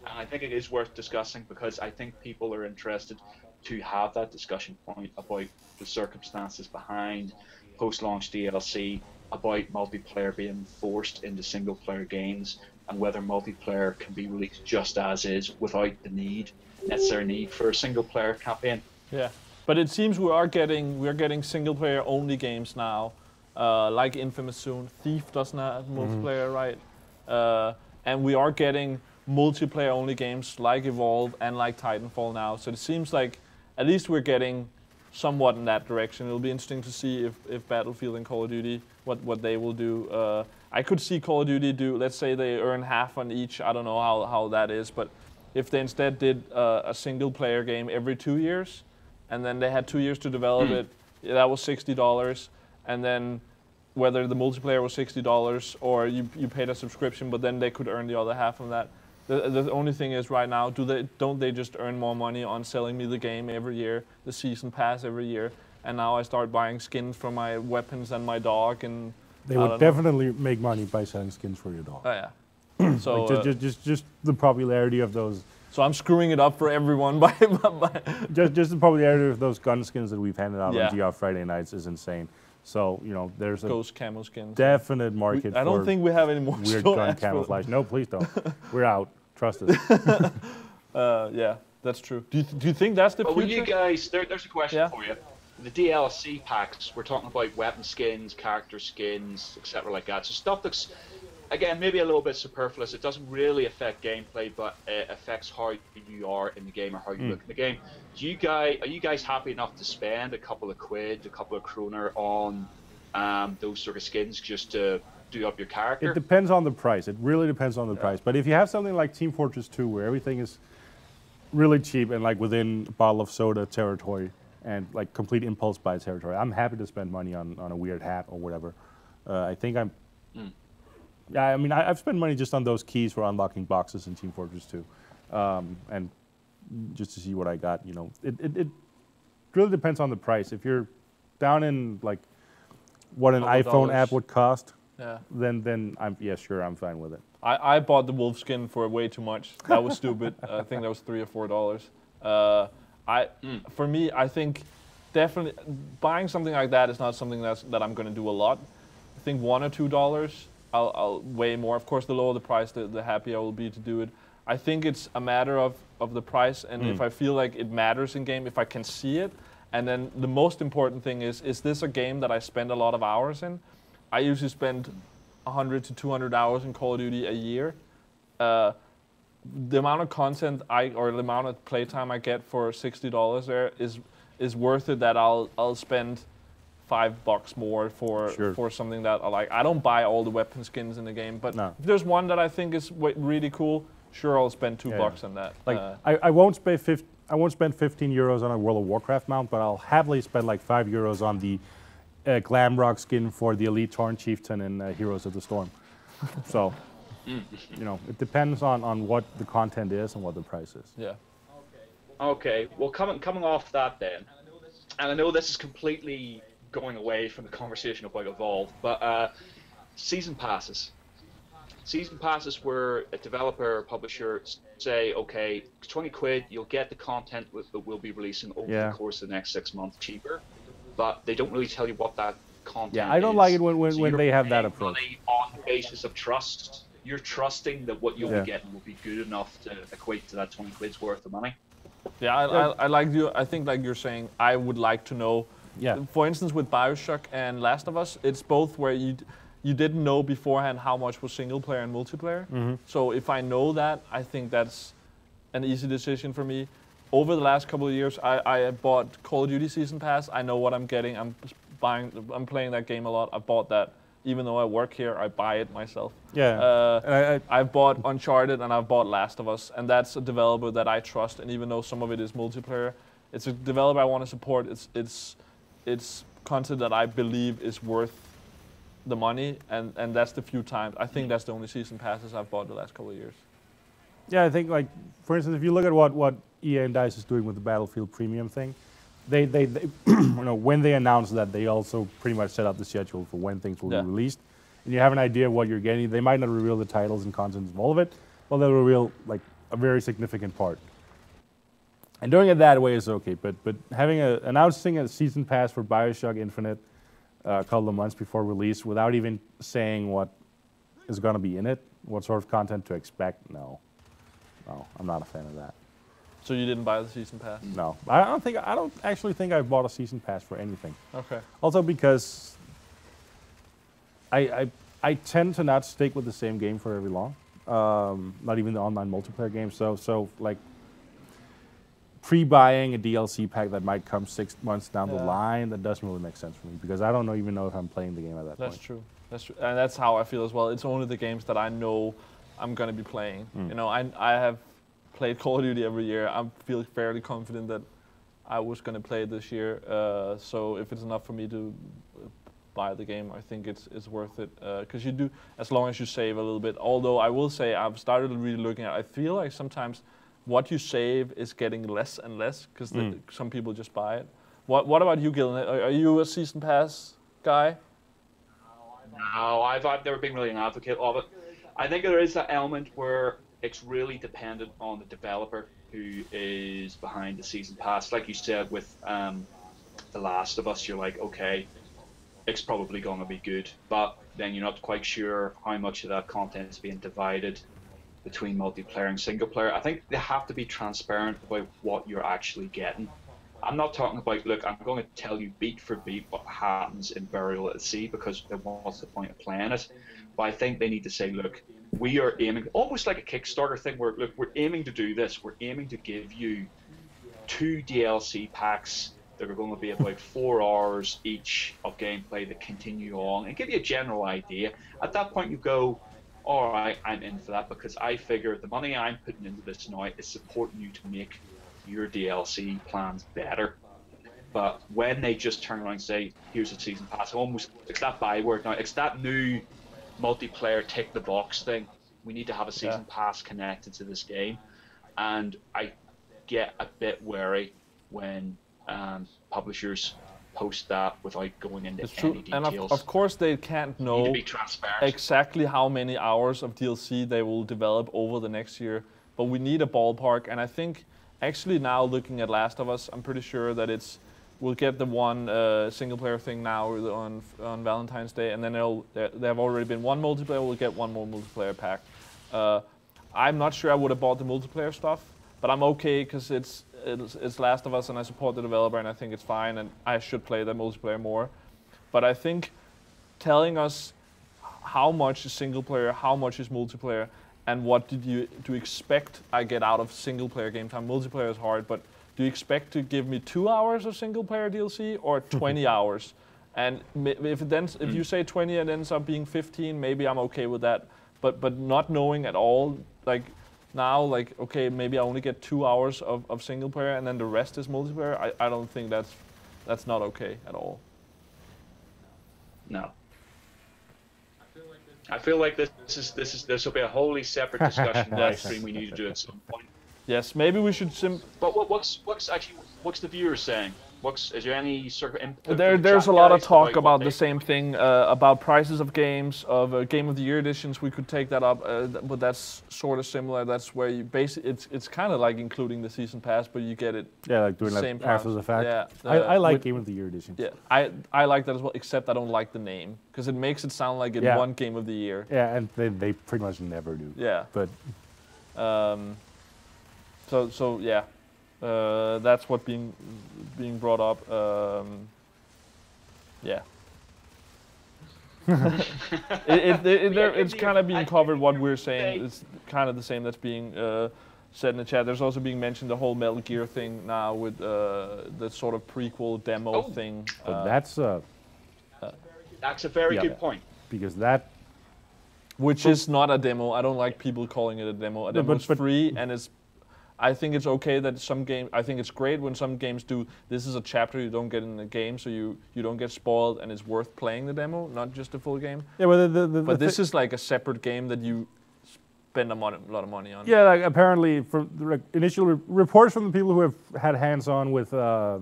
and I think it is worth discussing, because I think people are interested to have that discussion point about the circumstances behind post-launch DLC, about multiplayer being forced into single-player games, and whether multiplayer can be released just as is without the necessary need for a single-player campaign. Yeah, but it seems we are getting single-player only games now, like Infamous soon. Thief doesn't have multiplayer, right? And we are getting multiplayer only games like Evolve and like Titanfall now. So it seems like at least we're getting somewhat in that direction. It'll be interesting to see if Battlefield and Call of Duty, what they will do. I could see Call of Duty do, let's say they earn half on each. I don't know how that is, but if they instead did a single player game every 2 years, and then they had 2 years to develop it, that was $60, and then whether the multiplayer was $60 or you paid a subscription, but then they could earn the other half of that. The only thing is right now, don't they just earn more money on selling me the game every year, the season pass every year, and now I start buying skins for my weapons and my dog, and they would definitely make money by selling skins for your dog. Oh yeah. So like just the popularity of those. So I'm screwing it up for everyone by just the popularity of those gun skins that we've handed out on GR Friday nights is insane. So, you know, there's a ghost camo skins. Definite market. I don't think we have any more weird gun camouflage. No, please don't. We're out. Trust us. Yeah, that's true. Do you think that's the future? Well, you guys, there's a question for you. The DLC packs, we're talking about weapon skins, character skins, etc. like that. So stuff that's, again, maybe a little bit superfluous. It doesn't really affect gameplay, but it affects how you are in the game or how you look in the game. Are you guys happy enough to spend a couple of quid, a couple of kroner on those sort of skins just to do up your character? It depends on the price. It really depends on the price. But if you have something like Team Fortress 2, where everything is really cheap and like within bottle of soda territory and like complete impulse buy territory, I'm happy to spend money on a weird hat or whatever. I think I'm. Yeah, I mean, I've spent money just on those keys for unlocking boxes in Team Fortress 2, and just to see what I got. You know, it really depends on the price. If you're down in like what an iPhone app would cost, then I'm I'm fine with it. I bought the wolf skin for way too much. That was stupid. I think that was $3 or $4. For me, I think definitely buying something like that is not something that I'm going to do a lot. I think $1 or $2. I'll weigh more. Of course, the lower the price, the happier I will be to do it. I think it's a matter of the price, and if I feel like it matters in game, if I can see it. And then the most important thing is this a game that I spend a lot of hours in? I usually spend 100 to 200 hours in Call of Duty a year. The amount of content or the amount of playtime I get for $60 there is worth it. That I'll spend $5 more for something that I like. I don't buy all the weapon skins in the game, but if there's one that I think is really cool, sure, I'll spend $2 on that. Like I won't spend 15 euros on a World of Warcraft mount, but I'll happily spend like 5 euros on the Glamrock skin for the Elite Tauren Chieftain in Heroes of the Storm. So, you know, it depends on what the content is and what the price is. Yeah. Okay. Well, coming off that then, and I know this is completely going away from the conversation about Evolve, but season passes. Season passes where a developer or publisher say, okay, 20 quid, you'll get the content that we'll be releasing over the course of the next 6 months cheaper, but they don't really tell you what that content is. Yeah, I don't like it when they have that approach. Money on the basis of trust. You're trusting that what you'll be getting will be good enough to equate to that 20 quid's worth of money. Yeah, I like you. I think like you're saying, I would like to know. Yeah. For instance, with BioShock and Last of Us, it's both where you didn't know beforehand how much was single player and multiplayer. So if I know that, I think that's an easy decision for me. Over the last couple of years, I bought Call of Duty Season Pass. I know what I'm getting. I'm playing that game a lot. I bought that. Even though I work here, I buy it myself. Yeah. I've bought Uncharted and I've bought Last of Us, and that's a developer that I trust. And even though some of it is multiplayer, it's a developer I want to support. It's content that I believe is worth the money, and that's the few times. I think that's the only season passes I've bought the last couple of years. Yeah, I think, like, for instance, if you look at what EA and DICE is doing with the Battlefield Premium thing, they you know, when they announced that, they also pretty much set up the schedule for when things will be released, and you have an idea of what you're getting. They might not reveal the titles and content of all of it, but they'll reveal like a very significant part. And doing it that way is okay, but announcing a season pass for BioShock Infinite a couple of months before release without even saying what is going to be in it, what sort of content to expect, no, I'm not a fan of that. So you didn't buy the season pass? No, I don't actually think I've bought a season pass for anything. Okay. Also because I tend to not stick with the same game for very long, not even the online multiplayer games. So like pre-buying a DLC pack that might come 6 months down the line, that doesn't really make sense for me because I don't even know if I'm playing the game at that point. That's true. That's true, and that's how I feel as well. It's only the games that I know I'm going to be playing. You know, I have played Call of Duty every year. I feel fairly confident that I was going to play it this year. So if it's enough for me to buy the game, I think it's worth it. Because you do, as long as you save a little bit. Although I will say I've started really looking at it. I feel like sometimes what you save is getting less and less because some people just buy it. What about you, Gillen? Are you a season pass guy? No, I've never been really an advocate of it. I think there is that element where it's really dependent on the developer who is behind the season pass. Like you said with The Last of Us, you're like, okay, it's probably going to be good, but then you're not quite sure how much of that content is being divided between multiplayer and single player. I think they have to be transparent about what you're actually getting. I'm not talking about, look, I'm going to tell you beat for beat what happens in Burial at Sea because what's the point of playing it? But I think they need to say, look, we are aiming, almost like a Kickstarter thing where, look, we're aiming to do this. We're aiming to give you 2 DLC packs that are going to be about 4 hours each of gameplay that continue on and give you a general idea. At that point you go, all right, I'm in for that because I figure the money I'm putting into this now is supporting you to make your DLC plans better. But when they just turn around and say, here's a season pass, it's that byword now, it's that new multiplayer tick the box thing. We need to have a season pass connected to this game, and I get a bit wary when publishers post that without going into any details. And of course they can't know exactly how many hours of DLC they will develop over the next year, but we need a ballpark. And I think actually now looking at Last of Us, I'm pretty sure that we'll get the one single player thing now on Valentine's Day, and then there have already been one multiplayer. We'll get one more multiplayer pack. I'm not sure I would have bought the multiplayer stuff, but I'm okay because it's Last of Us and I support the developer and I think it's fine and I should play the multiplayer more. But I think telling us how much is single player, how much is multiplayer, and what do you expect I get out of single player game time? Multiplayer is hard, but do you expect to give me 2 hours of single player DLC or 20 hours? And if you say 20 and it ends up being 15, maybe I'm okay with that. But not knowing at all, like now, like okay, maybe I only get 2 hours of single player and then the rest is multiplayer. I don't think that's not okay at all. No. I feel like this will be a wholly separate discussion live stream we need to do at some point. Yes, maybe we should. But what's the viewers saying? Is there any sort of input? There's a lot of talk about the same thing, about prices of games, of Game of the Year editions. We could take that up, but that's sort of similar. That's where you basically it's kind of like including the season pass, but you get it. Yeah, like doing same like after the fact. Yeah, I like Game of the Year editions. Yeah, I like that as well. Except I don't like the name because it makes it sound like it won Game of the Year. Yeah, and they pretty much never do. Yeah, but so yeah. That's what being brought up. Yeah, it's kind of being covered. What we're saying is kind of the same that's being said in the chat. There's also being mentioned the whole Metal Gear thing now with the sort of prequel demo thing. But that's a very good point. Because that, which is not a demo. I don't like people calling it a demo. A demo is free and it's. I think it's okay that some games. I think it's great when some games do. This is a chapter you don't get in the game, so you don't get spoiled, and it's worth playing the demo, not just the full game. Yeah, but this is like a separate game that you spend a lot of money on. Yeah, like apparently from the initial reports from the people who have had hands-on with not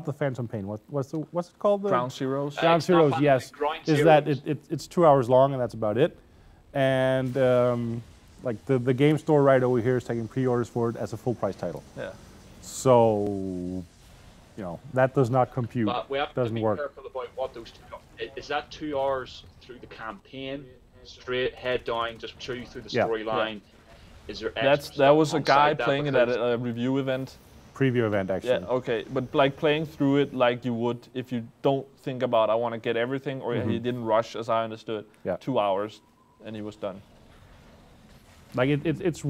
the Phantom Pain. What's it called? Ground Zeroes. Ground Zeroes. Yes, is that it's 2 hours long and that's about it, and. Like the game store right over here is taking pre-orders for it as a full price title. Yeah. So, you know, that does not compute. But we have doesn't to be work. careful about what those is that 2 hours through the campaign, straight head down, just through the storyline. Yeah. Is there that was a guy playing it at a review event. Preview event actually. Yeah, okay. But like playing through it like you would if you don't think about I want to get everything or he didn't rush as I understood. Yeah. 2 hours and he was done. Like it's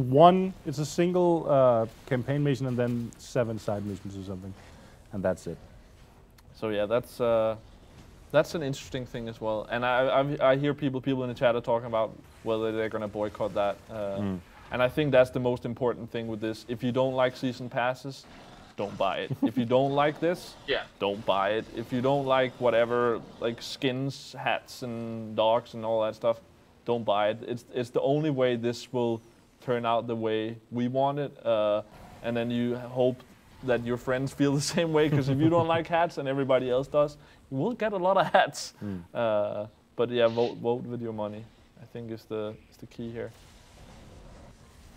a single campaign mission and then 7 side missions or something, and that's it. So yeah, that's an interesting thing as well. And I hear people in the chat are talking about whether they're going to boycott that. And I think that's the most important thing with this. If you don't like season passes, don't buy it. If you don't like this, don't buy it. If you don't like whatever, like skins, hats, and dogs and all that stuff, don't buy it. It's the only way this will turn out the way we want it, and then you hope that your friends feel the same way. Because if you don't like hats and everybody else does, you will get a lot of hats. But yeah, vote with your money. I think is the key here.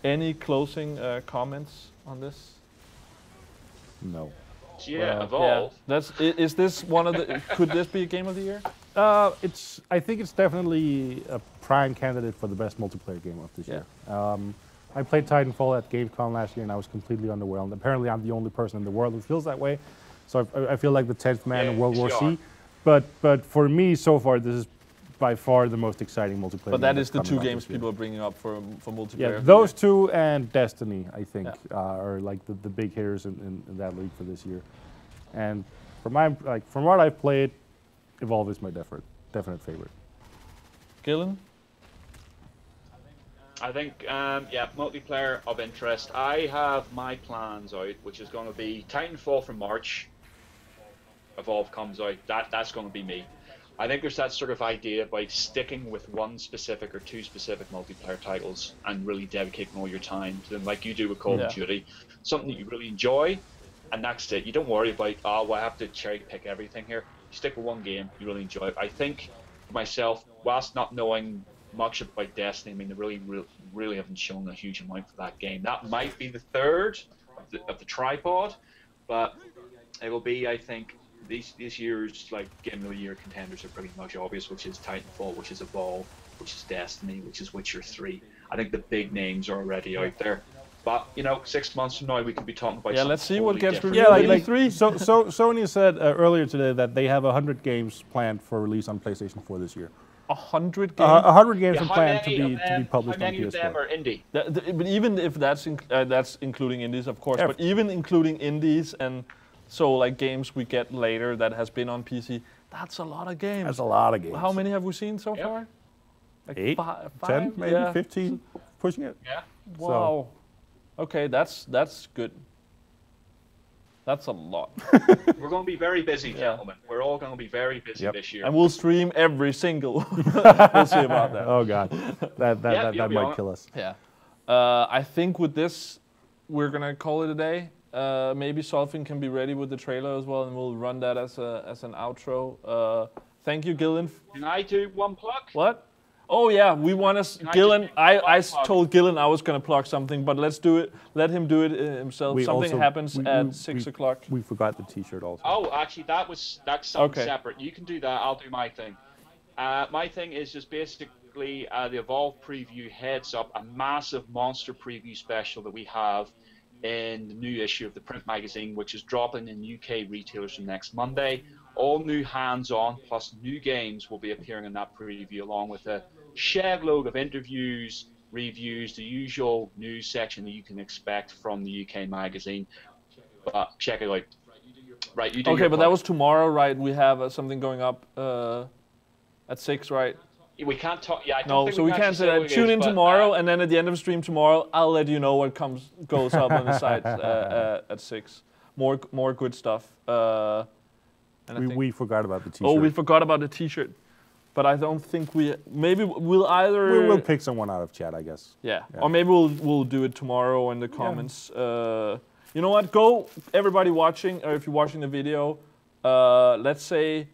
Any closing comments on this? No. Yeah, Evolve. Yeah, is this one of the? Could this be a game of the year? I think it's definitely a prime candidate for the best multiplayer game of this year. I played Titanfall at Gamescom last year and I was completely underwhelmed. Apparently I'm the only person in the world who feels that way. So I feel like the 10th man in World War C. But for me so far this is by far the most exciting multiplayer. But that is the 2 games people are bringing up for multiplayer. Yeah, those 2 and Destiny I think are like the big hitters in that league for this year. And from what I've played, Evolve is my definite favorite. Gillen? I think, multiplayer of interest. I have my plans out, which is going to be Titanfall for March. Evolve comes out. That's going to be me. I think there's that sort of idea about sticking with 1 specific or 2 specific multiplayer titles and really dedicating all your time to them, like you do with Call of Duty. Something that you really enjoy, and that's it. You don't worry about, I have to cherry pick everything here. You stick with 1 game, you really enjoy it. I think for myself, whilst not knowing much about Destiny, I mean, they really haven't shown a huge amount for that game. That might be the 3rd of the tripod, but it will be, I think, this year's like Game of the Year contenders are pretty much obvious, which is Titanfall, which is Evolve, which is Destiny, which is Witcher 3. I think the big names are already out there. But, you know, 6 months from now, we could be talking about something let's see what totally gets different. revealed. Yeah, like Sony said earlier today that they have 100 games planned for release on PlayStation 4 this year. 100 games? 100 games are How planned to many be published how on many of them PS4. are indie? But even if that's including indies, of course. Yeah. But even including indies and so like games we get later that has been on PC, that's a lot of games. That's a lot of games. How many have we seen so far? Like 8, five, 10, maybe yeah. 15, pushing it. Yeah. Wow. Okay, that's good. That's a lot. We're going to be very busy, gentlemen. We're all going to be very busy this year. And we'll stream every single. We'll see about that. Oh god, that be might on kill us. Yeah. I think with this, we're gonna call it a day. Maybe Solfing can be ready with the trailer as well, and we'll run that as an outro. Thank you, Gillen. Can I do one plug? What? Oh yeah, we want us. Gillen, I told Gillen I was gonna plug something, but let's do it. Let him do it himself. Something happens at 6 o'clock. We forgot the T-shirt also. Oh, actually, that's something Okay. separate. You can do that. I'll do my thing. My thing is just basically the Evolve preview heads up, a massive monster preview special that we have in the new issue of the print magazine, which is dropping in UK retailers from next Monday. All new hands-on plus new games will be appearing in that preview, along with a shed load of interviews, reviews, the usual news section that you can expect from the UK magazine. But check it out. Right, you do. Okay, but that was tomorrow, right? We have something going up at 6, right? We can't talk. Yeah, I don't No, think so we can can't say actually that. what it Tune is, in but, tomorrow, and then at the end of the stream tomorrow, I'll let you know what goes up on the site at 6. More good stuff. We forgot about the T-shirt. Oh, we forgot about the T-shirt, but I don't think maybe we'll either. We'll pick someone out of chat, I guess. Yeah, or maybe we'll do it tomorrow in the comments. You know what? Go, everybody watching, or if you're watching the video, let's say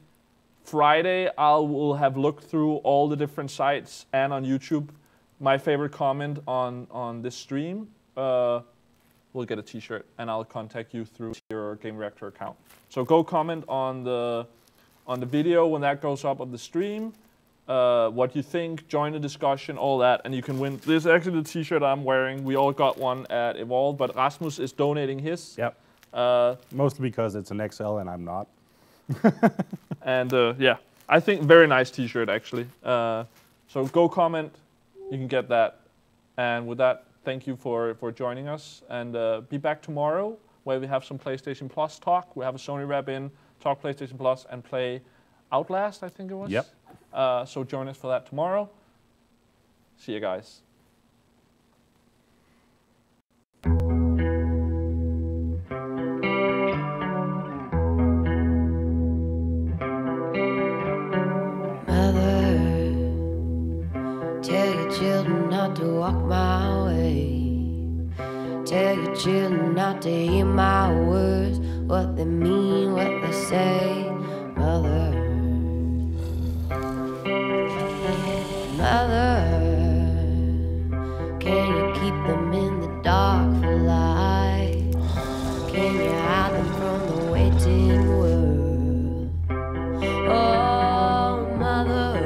Friday, will have looked through all the different sites and on YouTube. My favorite comment on this stream, we'll get a T-shirt, and I'll contact you through your Gamereactor account. So go comment on the video when that goes up of the stream. What you think, join the discussion, all that, and you can win. This is actually the T-shirt I'm wearing. We all got one at Evolve, but Rasmus is donating his. Yep. Mostly because it's an XL and I'm not. And yeah, I think very nice T-shirt actually. So go comment, you can get that. And with that, thank you for joining us, and be back tomorrow where we have some PlayStation Plus talk. We have a Sony rep in, talk PlayStation Plus, and play Outlast, I think it was. Yep. So join us for that tomorrow. See you guys. Tell your children not to walk my way. Tell your children not to hear my words, what they mean, what they say. Mother, can you keep them in the dark for life? Can you hide them from the waiting world? Oh, mother,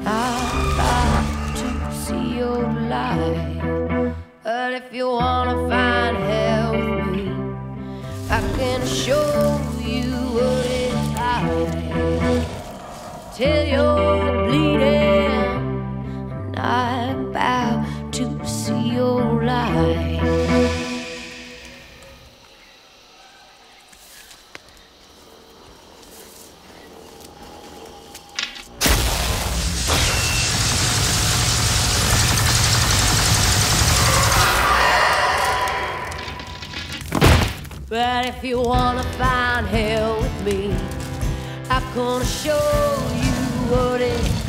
I to see your light. But if you wanna find hell with me, I can show you what it's like. Till you're bleeding, I'm not about to see your light. But if you wanna find hell with me, I'm gonna show you what it's